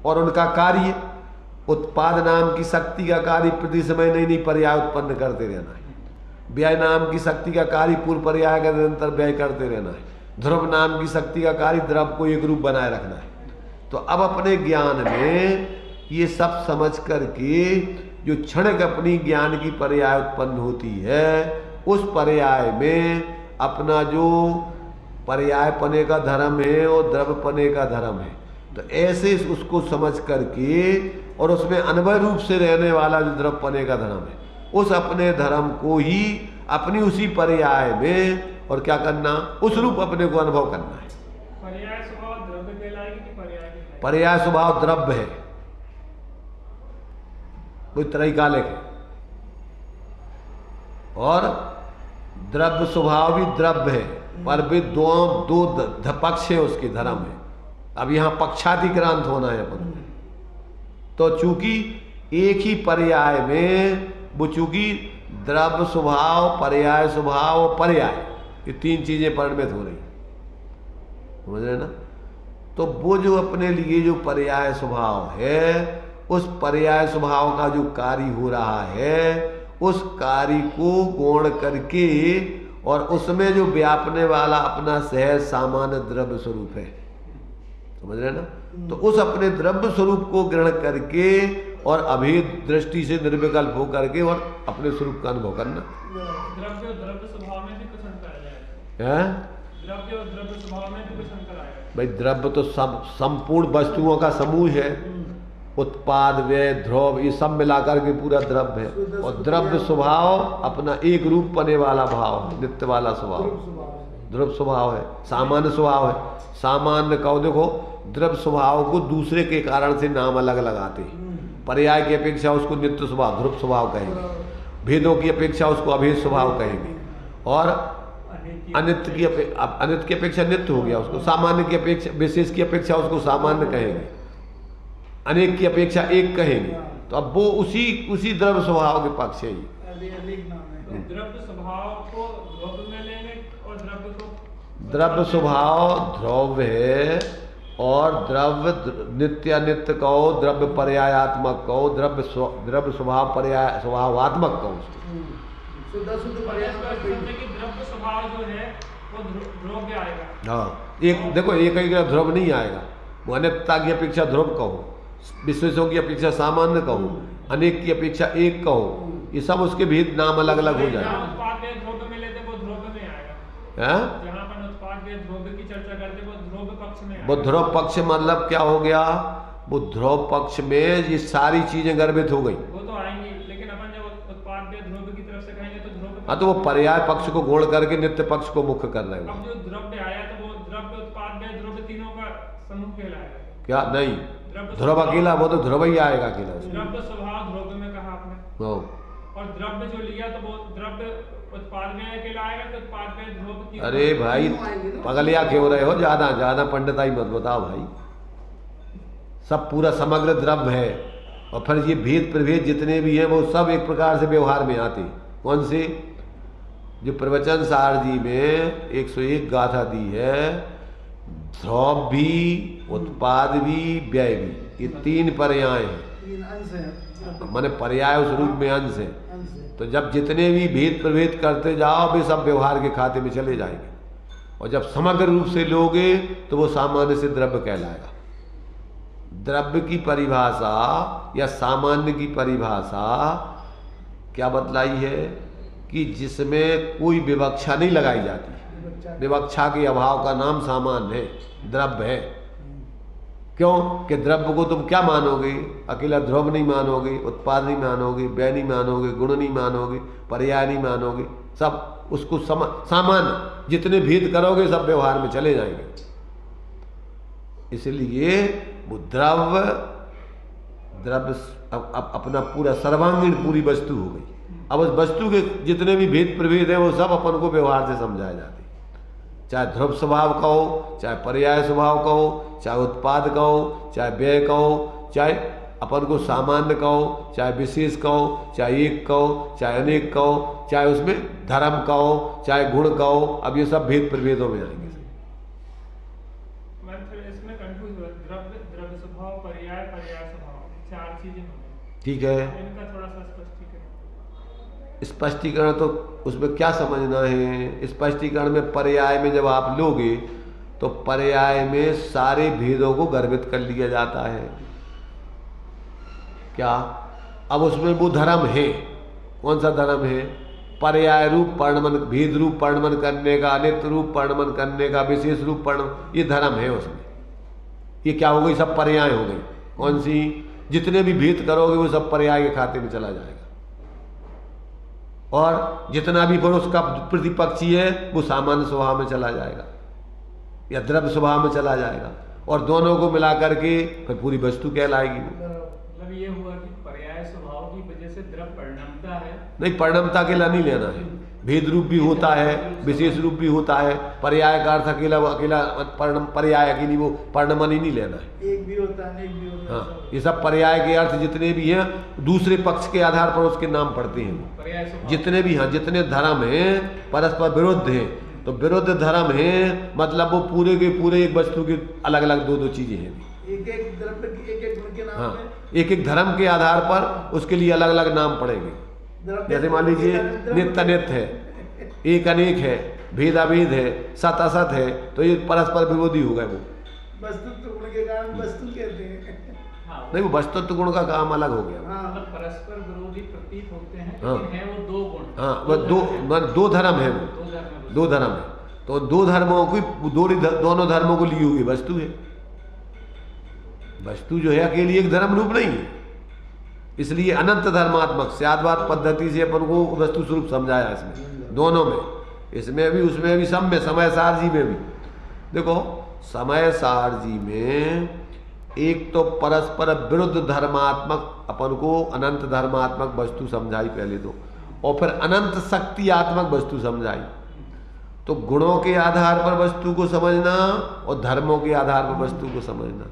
और उनका कार्य, उत्पाद नाम की शक्ति का कार्य प्रति समय नई नई पर्याय उत्पन्न करते रहना है। व्यय नाम की शक्ति का कार्य पूर्व पर्याय का निरंतर व्यय करते रहना है। ध्रुव नाम की शक्ति का कार्य द्रव्य को एक रूप बनाए रखना है। तो अब अपने ज्ञान में ये सब समझ करके जो क्षणिक अपनी ज्ञान की पर्याय उत्पन्न होती है, उस पर्याय में अपना जो पर्याय पने का धर्म है और द्रव्य पने का धर्म है, तो ऐसे उसको समझ करके और उसमें अनुभव रूप से रहने वाला जो द्रव्य पने का धर्म है, उस अपने धर्म को ही अपनी उसी पर्याय में और क्या करना, उस रूप अपने को अनुभव करना है। पर्याय स्वभाव द्रव्य कहलाएगी कि पर्याय कहलाएगी? पर्याय स्वभाव द्रव्य है, कोई त्रैकालिक है, और द्रव्य स्वभाव भी द्रव्य है, पर भी दो पक्ष है उसके धर्म है। अब यहाँ पक्षाधिक्रांत होना है अपन, तो चूंकि एक ही पर्याय में वो चूंकि द्रव्य स्वभाव पर्याय स्वभाव और पर्याय ये तीन चीजें परिणमित हो रही, समझ रहे ना? तो वो जो अपने लिए जो पर्याय स्वभाव है, उस पर्याय स्वभाव का जो कार्य हो रहा है, उस कार्य को गौण करके और उसमें जो व्यापने वाला अपना सहज सामान्य द्रव्य स्वरूप है, समझ रहे ना? तो उस अपने द्रव्य स्वरूप को ग्रहण करके और अभेद दृष्टि से निर्विकल्प हो करके और अपने स्वरूप का अनुभव करना। द्रव्य और द्रव्य स्वभाव में भी कुछ अंतर आएगा? है द्रव्य और द्रव्य स्वभाव में भी कुछ अंतर आएगा? भाई द्रव्य तो संपूर्ण वस्तुओं का समूह है, उत्पाद व्यय ध्रुव ये सब मिलाकर के पूरा द्रव्य है। और द्रव्य स्वभाव अपना एक रूप पने वाला भाव, नित्य वाला स्वभाव, ध्रुव स्वभाव है, सामान्य स्वभाव है। सामान्य कहो, देखो द्रव्य स्वभाव को दूसरे के कारण से नाम अलग लगाते हैं। पर्याय की अपेक्षा उसको नित्य स्वभाव ध्रुव स्वभाव कहेंगे, भेदों की अपेक्षा उसको अभेद स्वभाव कहेंगे, और अनित्य की अपेक्षा नित्य हो गया, उसको सामान्य की अपेक्षा विशेष की अपेक्षा उसको सामान्य कहेंगे। अनेक की अपेक्षा एक कहेंगे, तो अब वो उसी द्रव्य स्वभाव के पक्ष है ये। अनेक नाम है। द्रव्य स्वभाव को द्रव्य में लेंगे और द्रव्य को द्रव्य स्वभाव द्रव्य है, और द्रव्य नित्य अनित्य कहो, द्रव्य पर्यायात्मक कहो, द्रव्य स्वभाव पर्याय स्वभावात्मक कहो। शुद्ध पर्याय कि द्रव्य स्वभाव जो है वो द्रव्य आएगा। हाँ, एक देखो एक ही ध्रुव नहीं आएगा, वो अनित्यता की अपेक्षा ध्रुव कहो, विशेषों की अपेक्षा सामान्य कहो, अनेक की अपेक्षा एक कहो, ये सब उसके भेद नाम अलग अलग हो जाएगा। उत्पाद ध्रुव में लेते वो ध्रुव में आएगा। हाँ? जहाँ पर उत्पाद ध्रुव की चर्चा करते वो ध्रुव पक्ष में वो ध्रुव पक्ष मतलब क्या हो गया, वो ध्रुव पक्ष में ये सारी चीजें गर्भित हो गई। वो तो आएंगी, लेकिन अपन जब उत्पाद ध्रुव की तरफ से कहेंगे तो ध्रुव। हाँ, तो वो पर्याय पक्ष को गोड़ करके नित्य पक्ष को मुख्य कर रहे हो। अब जो द्रव्य आया तो वो द्रव्य उत्पाद ध्रुव तीनों का समूह कहलाएगा। क्या नहीं, ध्रुव अकेला, वो तो ध्रुव ही आएगा अकेला। द्रव्य स्वभाव ध्रुव में कहा आपने, हाँ। और द्रव्य जो लिया तो वो द्रव्य उत्पाद में अकेला आएगा, तो उत्पाद में ध्रुव तीनों। अरे भाई पगलिया क्यों रहे हो, ज्यादा पंडिताई मत बताओ भाई, सब पूरा समग्र द्रव्य है, और फिर ये भेद प्रभेद जितने भी हैं वो सब एक प्रकार से व्यवहार में आते। कौन से? जो प्रवचन सार जी में 101 गाथा दी है, ध्रुव भी, उत्पाद भी, व्यय भी, ये तीन पर्याय हैं। तीन अंश है, माने पर्याय उस रूप में अंश है। अंश है। तो जब जितने भी भेद प्रभेद करते जाओ वे सब व्यवहार के खाते में चले जाएंगे, और जब समग्र रूप से लोगे तो वो सामान्य से द्रव्य कहलाएगा। द्रव्य की परिभाषा या सामान्य की परिभाषा क्या बतलाई है कि जिसमें कोई विवक्षा नहीं लगाई जाती। विवक्षा के अभाव का नाम सामान्य है, द्रव्य है। क्यों कि द्रव्य को तुम क्या मानोगे? अकेला ध्रुव नहीं मानोगे, उत्पाद नहीं मानोगे, व्यय नहीं मानोगे, गुण नहीं मानोगे, पर्याय नहीं मानोगे, सब उसको सामान्य जितने भेद करोगे सब व्यवहार में चले जाएंगे। इसलिए वो द्रव्य अपना पूरा सर्वांगीण पूरी वस्तु हो गई। अब उस वस्तु के जितने भी भेद प्रभेद हैं वो सब अपन को व्यवहार से समझाए जाते, चाहे ध्रुव स्वभाव कहो, चाहे पर्याय स्वभाव कहो, चाहे उत्पाद कहो, चाहे व्यय कहो, चाहे अपन को सामान्य कहो, चाहे विशेष कहो, चाहे एक कहो, चाहे अनेक कहो, चाहे उसमें धर्म कहो, चाहे गुण कहो। अब ये सब भेद प्रभेदों में आएंगे। इसमें कंफ्यूज हुआ, द्रव्य स्वभाव, पर्याय स्वभाव, चार चीजें। ठीक है, इनका थोड़ा सा स्पष्टीकरण। स्पष्टीकरण तो उसमें क्या समझना है? स्पष्टीकरण में पर्याय में जब आप लोगे तो पर्याय में सारे भेदों को गर्भित कर लिया जाता है। क्या? अब उसमें वो धर्म है, कौन सा धर्म है? पर्याय रूप वर्णमन, भेद रूप वर्णमन करने का, अनित्य रूप वर्णमन करने का, विशेष रूप वर्णमन, ये धर्म है उसमें। ये क्या हो गई? सब पर्याय हो गई। कौन सी? जितने भी भेद करोगे वो सब पर्याय के खाते में चला जाएगा, और जितना भी फिर उसका प्रतिपक्षी है वो सामान्य स्वभाव में चला जाएगा या द्रव्य स्वभाव में चला जाएगा, और दोनों को मिला करके फिर पूरी वस्तु कहलाएगी। मतलब ये हुआ कि पर्याय स्वभाव की वजह से द्रव्य परिणमता है। नहीं, परिणमता अकेला नहीं लेना है, भेद रूप भी होता है, विशेष रूप भी होता है। पर्याय का अर्थ अकेला पर्याय अकेली वो परिणमन ही नहीं लेना है। एक भी होता है, एक भी होता है। हाँ, ये सब पर्याय के अर्थ जितने भी हैं दूसरे पक्ष के आधार पर उसके नाम पड़ते हैं। जितने भी, हाँ, जितने धर्म हैं परस्पर विरुद्ध हैं, तो विरुद्ध धर्म है मतलब वो पूरे के पूरे एक वस्तु की अलग अलग दो चीजें हैं। एक एक द्रव्य की एक गुण के नाम हाँ, में एक एक धर्म के आधार पर उसके लिए अलग अलग नाम पड़ेंगे। जैसे मान लीजिए नित्य अनित्य है, एक अनेक है, भेद अभेद है, सत असत है, तो ये परस्पर विरोधी हो गए। वो वस्तुत्व गुण के कारण वस्तु कहते हैं। नहीं, वो वस्तुत्व गुण का काम अलग हो गया। हाँ, मतलब परस्पर विरोधी प्रतीत होते हैं, हाँ। लेकिन है वो दो गुण। हाँ, वो दो धर्म है, वो दो धर्म है, तो दो धर्मों की दोनों धर्मों को ली हुई वस्तु है। वस्तु जो है अकेली एक धर्म रूप नहीं है, इसलिए अनंत धर्मात्मक स्याद्वाद पद्धति से अपन को वस्तु स्वरूप समझाया इसमें, दोनों में, इसमें भी उसमें भी, सब में, समय सार जी में भी। देखो समय सार जी में एक तो परस्पर विरुद्ध धर्मात्मक अपन को अनंत धर्मात्मक वस्तु समझाई पहले तो, और फिर अनंत शक्तियात्मक वस्तु समझाई। तो गुणों के आधार पर वस्तु को समझना और धर्मों के आधार पर वस्तु को समझना,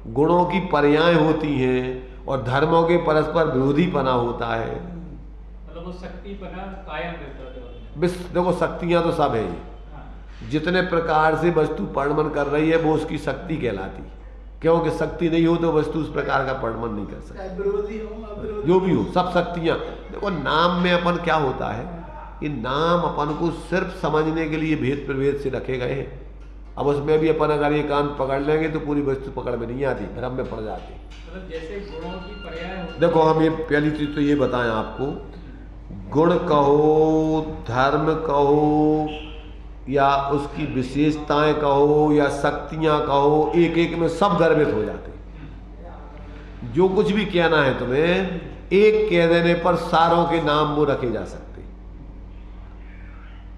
गुणों की पर्याय होती हैं और धर्मों के परस्पर विरोधीपना होता है। मतलब वो शक्तिपना कायम रहता है। देखो शक्तियां तो सब है ये, हाँ। जितने प्रकार से वस्तु परिणमन कर रही है वो उसकी शक्ति कहलाती, क्योंकि शक्ति नहीं हो तो वस्तु उस प्रकार का परिणमन नहीं कर सकती। चाहे विरोधी हो अविरोधी जो भी हो सब शक्तियां। देखो नाम में अपन क्या होता है कि नाम अपन को सिर्फ समझने के लिए भेद प्रभेद से रखे गए हैं। अब उसमें भी अपन अगर एकांत पकड़ लेंगे तो पूरी वस्तु पकड़ में नहीं आती, भ्रम में पड़ जाती। मतलब जैसे गुणों की पर्याय होती देखो हम ये पहली चीज तो ये बताएं आपको, गुण कहो, धर्म कहो, या उसकी विशेषताएं कहो, या शक्तियां कहो, एक एक में सब गर्भित हो जाते हैं। जो कुछ भी कहना है तुम्हें, एक कह देने पर सारों के नाम वो रखे जा सकते।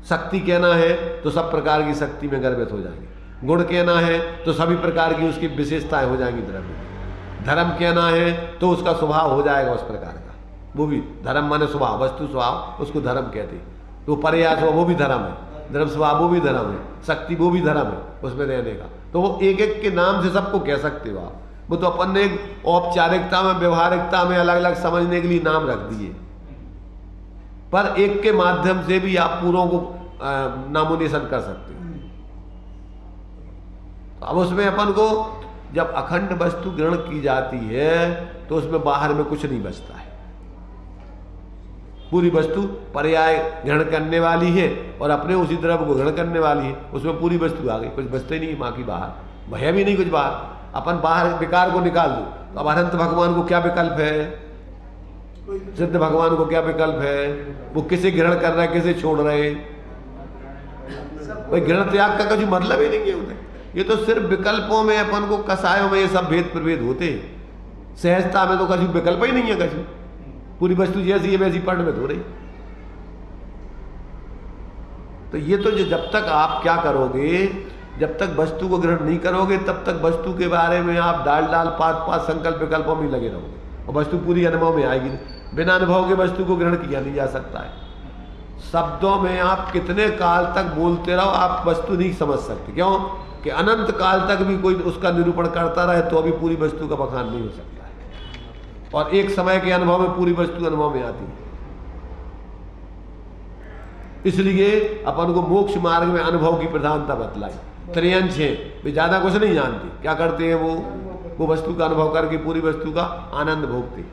शक्ति कहना है तो सब प्रकार की शक्ति में गर्भित हो जाएंगे। गुण कहना है तो सभी प्रकार की उसकी विशेषताएं हो जाएंगी धर्म में। धर्म कहना है तो उसका स्वभाव हो जाएगा उस प्रकार का, वो भी धर्म माने स्वभाव, वस्तु स्वभाव, उसको धर्म कहते हैं। तो पर्याय वो भी धर्म है, धर्म स्वभाव वो भी धर्म है, शक्ति वो भी धर्म है उसमें रहने का। तो वो एक एक के नाम से सबको कह सकते हो आप। वो तो अपन ने औपचारिकता में, व्यवहारिकता में अलग अलग समझने के लिए नाम रख दिए, पर एक के माध्यम से भी आप पूरों को नामोनिशन कर सकते हैं। तो अब उसमें अपन को जब अखंड वस्तु ग्रहण की जाती है तो उसमें बाहर में कुछ नहीं बचता है। पूरी वस्तु पर्याय ग्रहण करने वाली है और अपने उसी द्रव्य को ग्रहण करने वाली है, उसमें पूरी वस्तु आ गई, कुछ बचते ही नहीं माँ की बाहर, भया भी नहीं कुछ बाहर। अपन बाहर विकार को निकाल दो तो अब अनंत भगवान को क्या विकल्प है, सिद्ध भगवान को क्या विकल्प है, वो किसे ग्रहण कर रहा है, किसे छोड़ रहे। भाई ग्रहण त्याग का कुछ मतलब ही नहीं है उन्हें। ये तो सिर्फ विकल्पों में अपन को, कसायों में ये सब भेद प्रभेद होते हैं। सहजता में तो कभी विकल्प ही नहीं है, कभी पूरी वस्तु जैसी है वैसी परिणमित हो रही। तो ये तो जब तक आप क्या करोगे, जब तक वस्तु को ग्रहण नहीं करोगे तब तक वस्तु के बारे में आप डाल पात संकल्प विकल्पों में लगे रहोगे और वस्तु पूरी अनुभव में आएगी। बिना अनुभव के वस्तु को ग्रहण किया नहीं जा सकता है। शब्दों में आप कितने काल तक बोलते रहो, आप वस्तु नहीं समझ सकते। क्यों कि अनंत काल तक भी कोई उसका निरूपण करता रहे तो अभी पूरी वस्तु का बखान नहीं हो सकता है। और एक समय के अनुभव में पूरी वस्तु अनुभव में आती है। इसलिए अपन को मोक्ष मार्ग में अनुभव की प्रधानता बतलाई। त्रियंश है, वे ज्यादा कुछ नहीं जानते, क्या करते हैं वो वस्तु का अनुभव करके पूरी वस्तु का आनंद भोगते।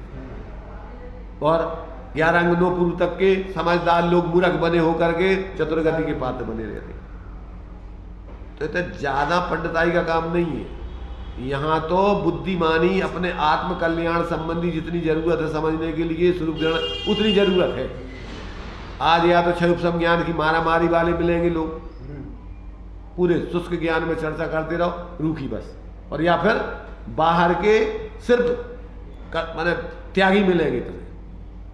और 11 अंगनों पूर्व तक के समझदार लोग मूर्ख बने होकर के चतुर्गति के पात्र बने रहते। तो ज्यादा पंडिताई का काम नहीं है। यहाँ तो बुद्धिमानी अपने आत्म कल्याण संबंधी जितनी जरूरत है समझने के लिए स्वरूप ग्रहण उतनी जरूरत है। आज या तो क्षय ज्ञान की मारामारी वाले मिलेंगे लोग, पूरे शुष्क ज्ञान में चर्चा करते रहो रूखी बस, और या फिर बाहर के सिर्फ माने त्यागी मिलेंगे तुम्हें,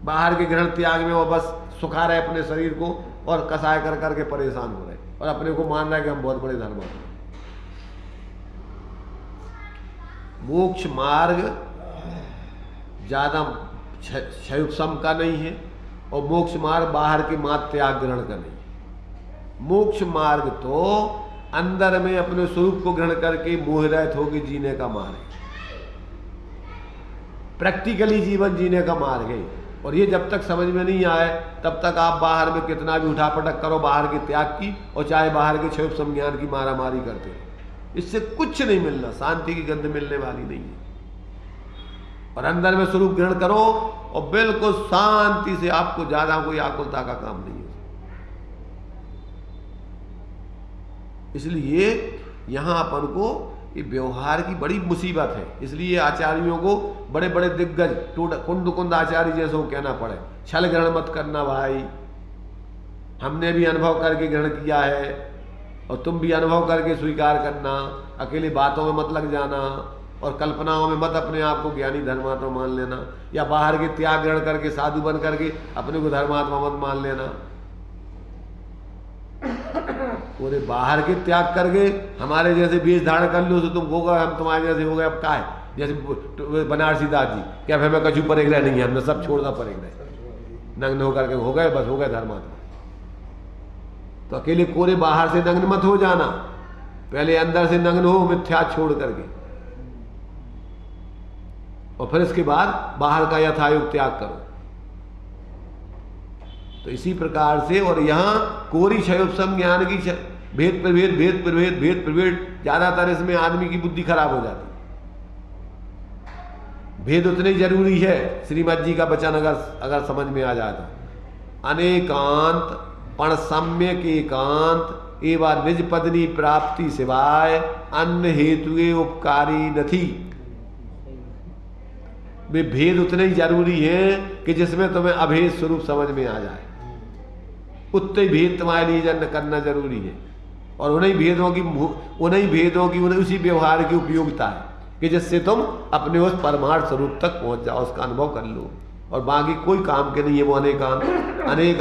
बाहर के ग्रहण त्याग में वो बस सुखा रहे अपने शरीर को और कसाय कर करके परेशान हो रहे और अपने को मान रहा है कि हम बहुत बड़े धर्म हैं। मोक्ष मार्ग ज्यादा क्षयोपशम का नहीं है और मोक्ष मार्ग बाहर के मात त्याग ग्रहण का नहीं है। मोक्ष मार्ग तो अंदर में अपने स्वरूप को ग्रहण करके मोहरहित होकर जीने का मार्ग है, प्रैक्टिकली जीवन जीने का मार्ग है। और ये जब तक समझ में नहीं आए तब तक आप बाहर में कितना भी उठापटक करो बाहर के त्याग की, और चाहे बाहर के क्षयोपशम ज्ञान की मारामारी करते हो, इससे कुछ नहीं मिलना, शांति की गंध मिलने वाली नहीं है। और अंदर में स्वरूप ग्रहण करो और बिल्कुल शांति से, आपको ज्यादा कोई आकुलता का काम नहीं है। इसलिए यहां अपन को ये व्यवहार की बड़ी मुसीबत है। इसलिए आचार्यों को बड़े बड़े दिग्गज कुंद आचार्य जैसे को कहना पड़े, छल ग्रहण मत करना भाई, हमने भी अनुभव करके ग्रहण किया है और तुम भी अनुभव करके स्वीकार करना, अकेले बातों में मत लग जाना और कल्पनाओं में मत अपने आप को ज्ञानी धर्मात्मा मान लेना, या बाहर के त्याग ग्रहण करके साधु बन करके अपने को धर्मात्मा मत मान लेना। पूरे बाहर के त्याग करके हमारे जैसे वेश धारण कर लो तो तुम हो गए, हम तुम्हारे जैसे हो गए। अब क्या है, जैसे बनारसी दास जी, क्या हमें कछु परेग रहे नहीं है, हमने सब छोड़ दा परेग रहे, नग्न होकर के हो गए, बस हो गए धर्मात्मा। तो अकेले कोरे बाहर से नग्न मत हो जाना, पहले अंदर से नग्न हो मिथ्या छोड़ करके। और फिर इसके बाद बाहर का यथायोग त्याग करो। तो इसी प्रकार से, और यहाँ कोरी क्षयोपम ज्ञान की भेद प्रभेद भेद प्रभेद भेद प्रभेद, ज्यादातर इसमें आदमी की बुद्धि खराब हो जाती। भेद उतने ही जरूरी है, श्रीमद जी का वचन अगर समझ में आ जाए तो। अनेकांत पण सम्यक एकांत एवं निज पत्नी प्राप्ति सिवाय अन्य हेतुए उपकारी नथी। वे भेद उतने ही जरूरी हैं कि जिसमें तुम्हें अभेद स्वरूप समझ में आ जाए, उतने ही भेद तुम्हारे लिए जन्म करना जरूरी है। और उन्हीं भेदों की उसी व्यवहार की उपयोगिता है कि जिससे तुम अपने उस परमार्थ स्वरूप तक पहुंच जाओ, उसका अनुभव कर लो। और बाकी कोई काम के नहीं है वो अनेक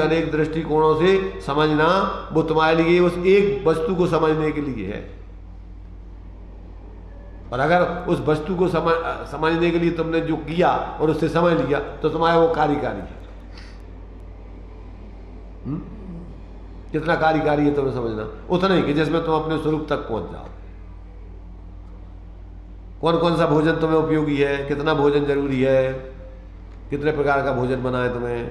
अनेक दृष्टिकोणों से समझना, वो तुम्हारे लिए उस एक वस्तु को समझने के लिए है। और अगर उस वस्तु को समझने के लिए तुमने जो किया और उससे समझ लिया तो तुम्हारा वो कार्यकारी है। कितना कार्यकारी है तुम्हें समझना, उतना ही कि जिसमें तुम अपने स्वरूप तक पहुंच जाओ। कौन कौन सा भोजन तुम्हें उपयोगी है, कितना भोजन जरूरी है, कितने प्रकार का भोजन बनाए तुम्हें,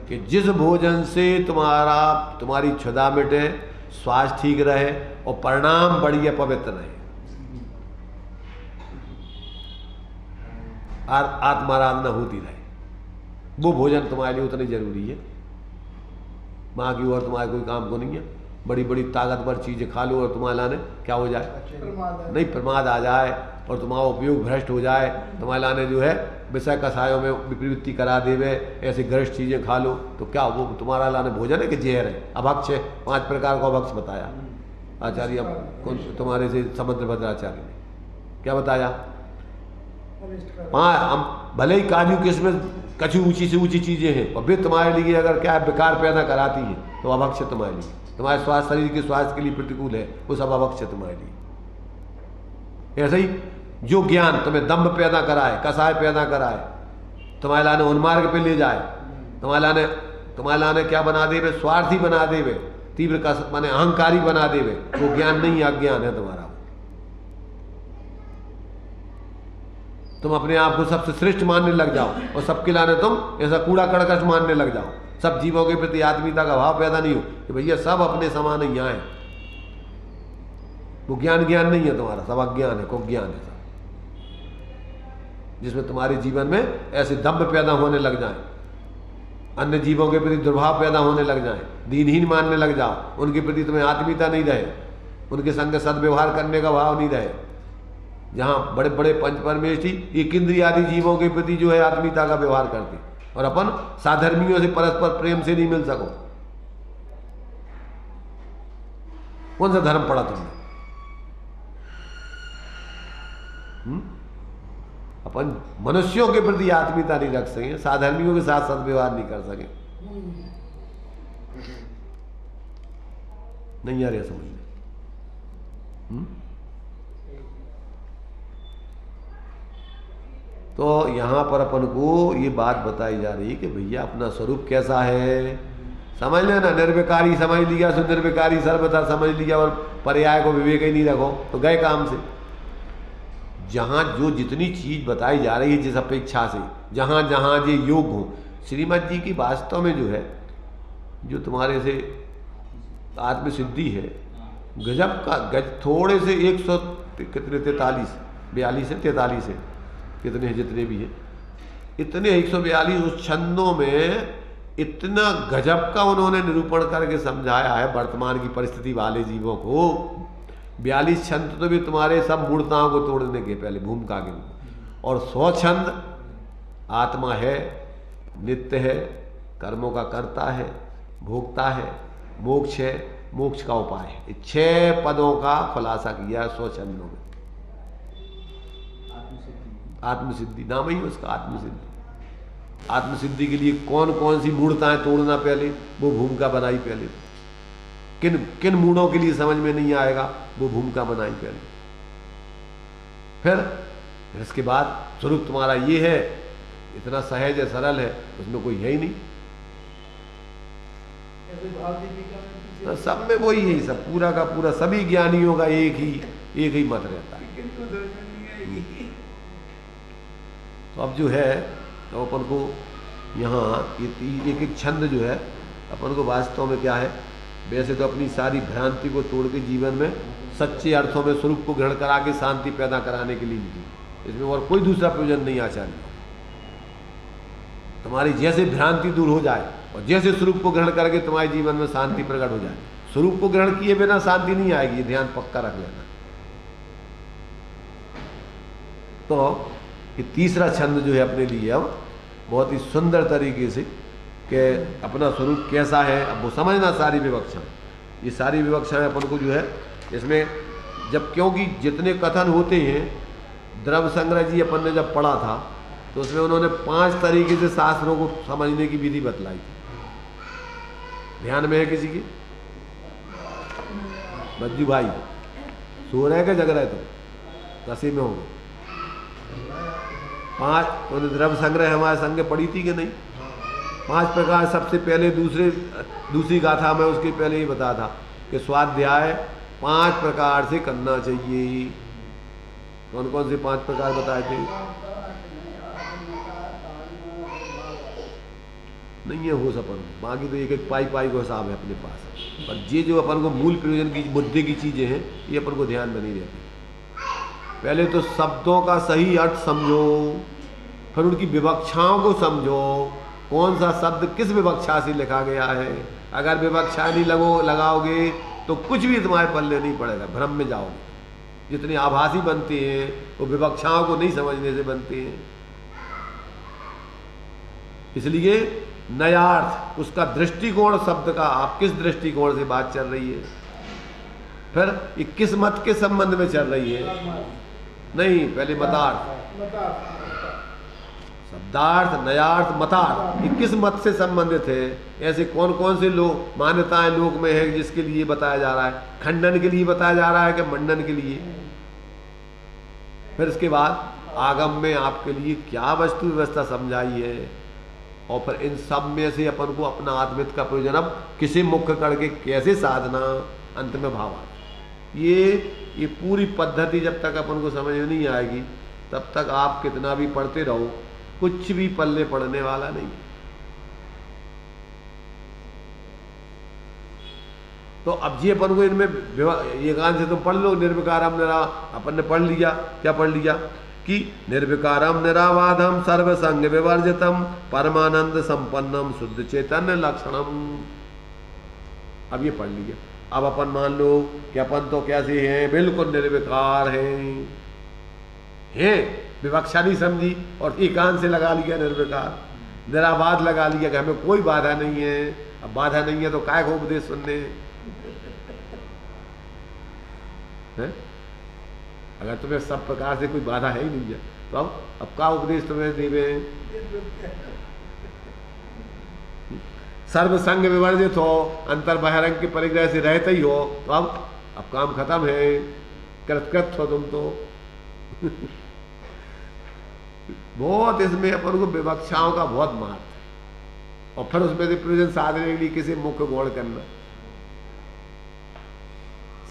कि जिस भोजन से तुम्हारी क्षुधा मिटे, स्वास्थ्य ठीक रहे और परिणाम बढ़िया पवित्र रहे, आत्माराधना होती रहे, वो भोजन तुम्हारे लिए उतनी जरूरी है। माँ की और तुम्हारे कोई काम को नहीं है। बड़ी बड़ी ताकतवर चीजें खा लो और तुम्हारे लाने क्या हो जाए, नहीं प्रमाद आ जाए और तुम्हारा उपयोग भ्रष्ट हो जाए, तुम्हारे लाने जो है विषय कसायों में विप्रवृत्ति करा देवे, ऐसी ग्रस्त चीजें खा लो तो क्या वो तुम्हारा लाने भोजन है कि जहर है, अभक्ष है। 5 प्रकार का अभक्ष बताया आचार्य, कौन तुम्हारे से समुद्र भद्राचार्य ने क्या बताया। 5 हम भले ही काजू किस्में कछु ऊंची से ऊंची चीजें हैं और वे तुम्हारे लिए अगर क्या विकार पैदा कराती हैं तो अभक्ष तुम्हारे लिए, तुम्हारे स्वास्थ्य शरीर के स्वास्थ्य के लिए प्रतिकूल है, वो सब अभक्ष तुम्हारे लिए। ऐसे ही जो ज्ञान तुम्हें दंभ पैदा कराए, कसाय पैदा कराए, तुम्हारे लाने उन्मार्ग पे ले जाए, तुम्हारे लाने क्या बना देवे, स्वार्थी बना देवे, तीव्र का माने अहंकारी बना देवे, वो ज्ञान नहीं अज्ञान है तुम्हारा। तुम अपने आप को सबसे श्रेष्ठ मानने लग जाओ और सबके लाने तुम ऐसा कूड़ा कड़कश मानने लग जाओ, सब जीवों के प्रति आत्मीयता का भाव पैदा नहीं हो कि भैया सब अपने समान ही यहाँ है। वो ज्ञान नहीं है तुम्हारा, सब अज्ञान है, को ज्ञान है सब, जिसमें तुम्हारे जीवन में ऐसे दंभ पैदा होने लग जाए, अन्य जीवों के प्रति दुर्भाव पैदा होने लग जाए, दीनहीन मानने लग जाओ, उनके प्रति तुम्हें आत्मीयता नहीं रहे, उनके संग सद्व्यवहार करने का भाव नहीं रहे। जहाँ बड़े बड़े पंच परमेष्ठी एक इंद्रिय आदि जीवों के प्रति जो है आत्मीयता का व्यवहार करते और अपन साधर्मियों से परस्पर प्रेम से नहीं मिल सको। कौन सा धर्म पढ़ा तुमने? अपन मनुष्यों के प्रति आत्मीयता नहीं रख सके, साधर्मियों के साथ सद्व्यवहार नहीं कर सके, नहीं आ रहा समझ में। तो यहाँ पर अपन को ये बात बताई जा रही है कि भैया अपना स्वरूप कैसा है समझ लेना। निर्विकारी समझ लिया सो निर्विकारी सर्वथा समझ लिया और पर्याय को विवेक ही नहीं रखो तो गए काम से। जहाँ जो जितनी चीज बताई जा रही है जिस अपेक्षा से, जहाँ जहाँ ये योग हो, श्रीमद जी की वास्तव में जो है जो तुम्हारे से आत्मसिद्धि है गजब का थोड़े से 100 कितने 42 है 43 है कितने जितने भी हैं इतने 142 उस छंदों में इतना गजब का उन्होंने निरूपण करके समझाया है वर्तमान की परिस्थिति वाले जीवों को। 42 छंद तो भी तुम्हारे सब मूर्ताओं को तोड़ने के पहले भूमिका के, और 100 छंद आत्मा है, नित्य है, कर्मों का कर्ता है, भोक्ता है, मोक्ष है, मोक्ष का उपाय है। 6 पदों का खुलासा किया 100 छंदों में। आत्मसिद्धि नाम ही उसका, आत्मसिद्धि। आत्मसिद्धि के लिए कौन कौन सी मूर्ताएं तोड़ना पहले वो भूमिका बनाई पहले, किन किन मूढ़ों के लिए समझ में नहीं आएगा वो भूमिका बनाई पहले, फिर इसके बाद स्वरूप तुम्हारा ये है, इतना सहज है, सरल है, उसमें कोई है ही नहीं। सब में वही है, सब पूरा का पूरा सभी ज्ञानियों का एक ही मत रहता है। तो अब जो है तो अपन को यहाँ एक एक छंद जो है अपन को वास्तव में क्या है, वैसे तो अपनी सारी भ्रांति को तोड़ के जीवन में सच्चे अर्थों में स्वरूप को ग्रहण करा के शांति पैदा कराने के लिए दी। इसमें और कोई दूसरा प्रयोजन नहीं आचार्य। तुम्हारी जैसे भ्रांति दूर हो जाए और जैसे स्वरूप को ग्रहण करके तुम्हारे जीवन में शांति प्रकट हो जाए। स्वरूप को ग्रहण किए बिना शांति नहीं आएगी, ध्यान पक्का रख लेना। तो ये तीसरा छंद जो है अपने लिए अब बहुत ही सुंदर तरीके से कि अपना स्वरूप कैसा है अब वो समझना। सारी विवक्षा, ये सारी विवक्षाएं अपन को जो है इसमें जब, क्योंकि जितने कथन होते हैं द्रव्य संग्रह जी अपन ने जब पढ़ा था तो उसमें उन्होंने 5 तरीके से शास्त्रों को समझने की विधि बतलाई थी। ध्यान में है किसी की? बज्जू भाई सो रहे के जग रहे तो कसी में होगा 5 उन्होंने द्रव्य संग्रह हमारे संग पढ़ी थी कि नहीं? 5 प्रकार। सबसे पहले दूसरी गाथा में उसके पहले ही बताया था कि स्वाध्याय 5 प्रकार से करना चाहिए। कौन कौन से 5 प्रकार बताए थे? नहीं है हो अपन, बाकी तो एक एक पाई पाई को हिसाब है अपने पास। पर ये जो अपन को मूल प्रयोजन की मुद्दे की चीजें हैं ये अपन को ध्यान में नहीं रहती। पहले तो शब्दों का सही अर्थ समझो, फिर उनकी विवक्षाओं को समझो, कौन सा शब्द किस विवक्षा से लिखा गया है। अगर विवक्षा नहीं लगाओगे तो कुछ भी तुम्हारे पल्ले नहीं पड़ेगा, भ्रम में जाओगे। जितने आभासी बनते हैं वो विवक्षाओं को नहीं समझने से बनते हैं। इसलिए नयार्थ, उसका दृष्टिकोण शब्द का, आप किस दृष्टिकोण से बात चल रही है, फिर ये किस मत के संबंध में चल रही है। नहीं, पहले मतार्थ, शब्दार्थ, नयार्थ, मतार्थ, ये किस मत से संबंधित है। ऐसे कौन कौन से लोग मान्यताएं लोक में है जिसके लिए बताया जा रहा है, खंडन के लिए बताया जा रहा है कि मंडन के लिए। फिर इसके बाद आगम में आपके लिए क्या वस्तु व्यवस्था समझाई है, और फिर इन सब में से अपन को अपना आत्मित का प्रयोजन अब किसे मुख्य करके कैसे साधना, अंत में भावार्थ। ये पूरी पद्धति जब तक अपन को समझ में नहीं आएगी तब तक आप कितना भी पढ़ते रहो कुछ भी पल्ले पड़ने वाला नहीं। तो अब ये अपन को इनमें एकांत से तुम पढ़ लो। निर्विकारम निरा अपन ने पढ़ लिया, क्या पढ़ लिया कि निर्विकारम निरावाधम सर्वसंग विवर्जितम परमानंद संपन्नम शुद्ध चैतन्य लक्षणम। अब ये पढ़ लिया। अब अपन मान लो कि अपन तो कैसे हैं, बिल्कुल निर्विकार हैं, विवक्षा नहीं समझी और एकांत से लगा लिया निर्विकार, निराबाध लगा लिया कि हमें कोई बाधा नहीं है। अब बाधा नहीं है तो काय को उपदेश सुनने हैं? अगर तुम्हें सब प्रकार से कोई बाधा है ही नहीं है तो अब का उपदेश तुम्हें देवे। सर्वसंग विवर्जित हो, अंतर बहिरंग के परिग्रह से रहते ही हो, तो अब काम खत्म है, कृतकृत हो तुम तो। बहुत इसमें अपन को विवक्षाओं का बहुत महत्व है, और फिर उसमें से प्रयोजन साधने के लिए किसी मुख्य गौण करना।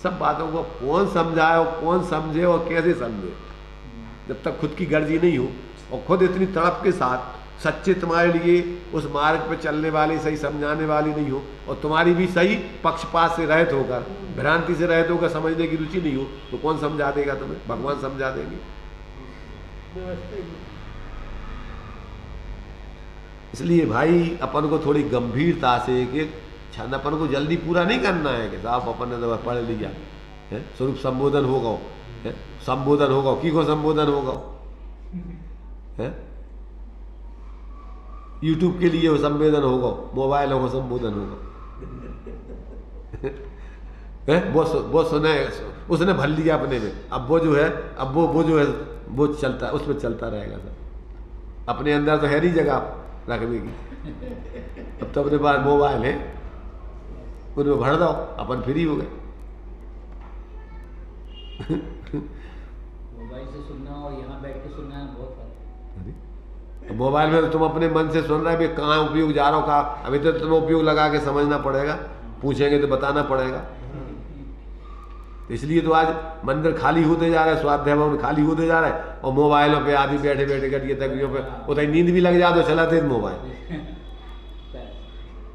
सब बातों को कौन समझाए और कौन समझे और कैसे समझे, जब तक खुद की गर्जी नहीं हो और खुद इतनी तड़प के साथ सच्चे तुम्हारे लिए उस मार्ग पे चलने वाली, सही समझाने वाली नहीं हो, और तुम्हारी भी सही पक्षपात से रहित होकर, भ्रांति से रहित होकर समझने की रुचि नहीं हो, तो कौन समझा देगा तुम्हें? भगवान समझा देंगे। इसलिए भाई अपन को थोड़ी गंभीरता से कि छंद अपन को जल्दी पूरा नहीं करना है कि साहब अपन ने तो पढ़ लिया है, स्वरूप संबोधन होगा, संबोधन होगा, की को संबोधन होगा है, यूट्यूब के लिए वो संवेदन होगा, मोबाइल होगा संबोधन होगा वो सुने, उसने भर लिया अपने में। अब वो जो है, अब वो जो है वो चलता, उसमें चलता रहेगा सब। अपने अंदर तो है नहीं जगह रखने की। अब तो अपने पास मोबाइल है, उनमें भर दो, अपन फ्री हो गए। मोबाइल से सुनना और यहाँ बैठ के सुनना है बहुत फर्क। मोबाइल में तो तुम अपने मन से सुन रहे हो, कहाँ उपयोग जा रहा हो, कहाँ, अभी तो तुम्हें उपयोग लगा के समझना पड़ेगा, पूछेंगे तो बताना पड़ेगा। इसलिए तो आज मंदिर खाली होते जा रहा है, स्वाध्याय भवन खाली होते जा रहा है, और मोबाइलों पे आदमी बैठे बैठे कटिए तकियों पे उतनी नींद भी लग जाए तो चलाते मोबाइल।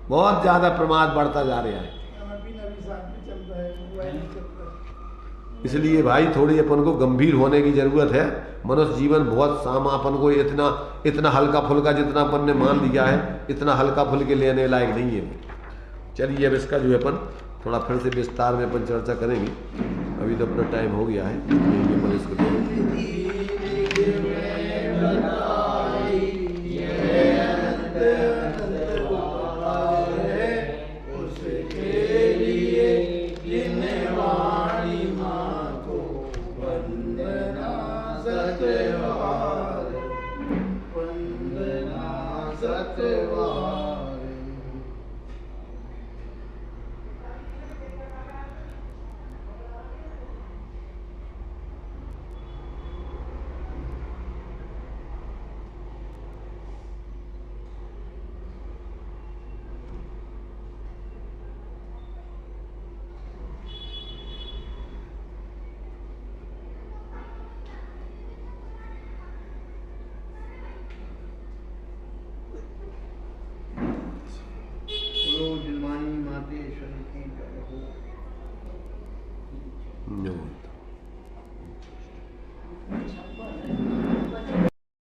बहुत ज़्यादा प्रमाद बढ़ता जा रहा है। अभी नवी साथ में चलता है, मोबाइल में चलता है। इसलिए भाई थोड़ी अपन को गंभीर होने की जरूरत है। मनुष्य जीवन बहुत साम, अपन को इतना हल्का फुल्का जितना अपन ने मान लिया है, इतना हल्का फुल्के लेने लायक नहीं है। चलिए अब इसका जो है अपन थोड़ा फिर से विस्तार में अपन चर्चा करेंगे। अभी तो अपना टाइम हो गया है, यहीं अपन इसको रोज मानी मातेश्वर की जय हो। न्यूनतम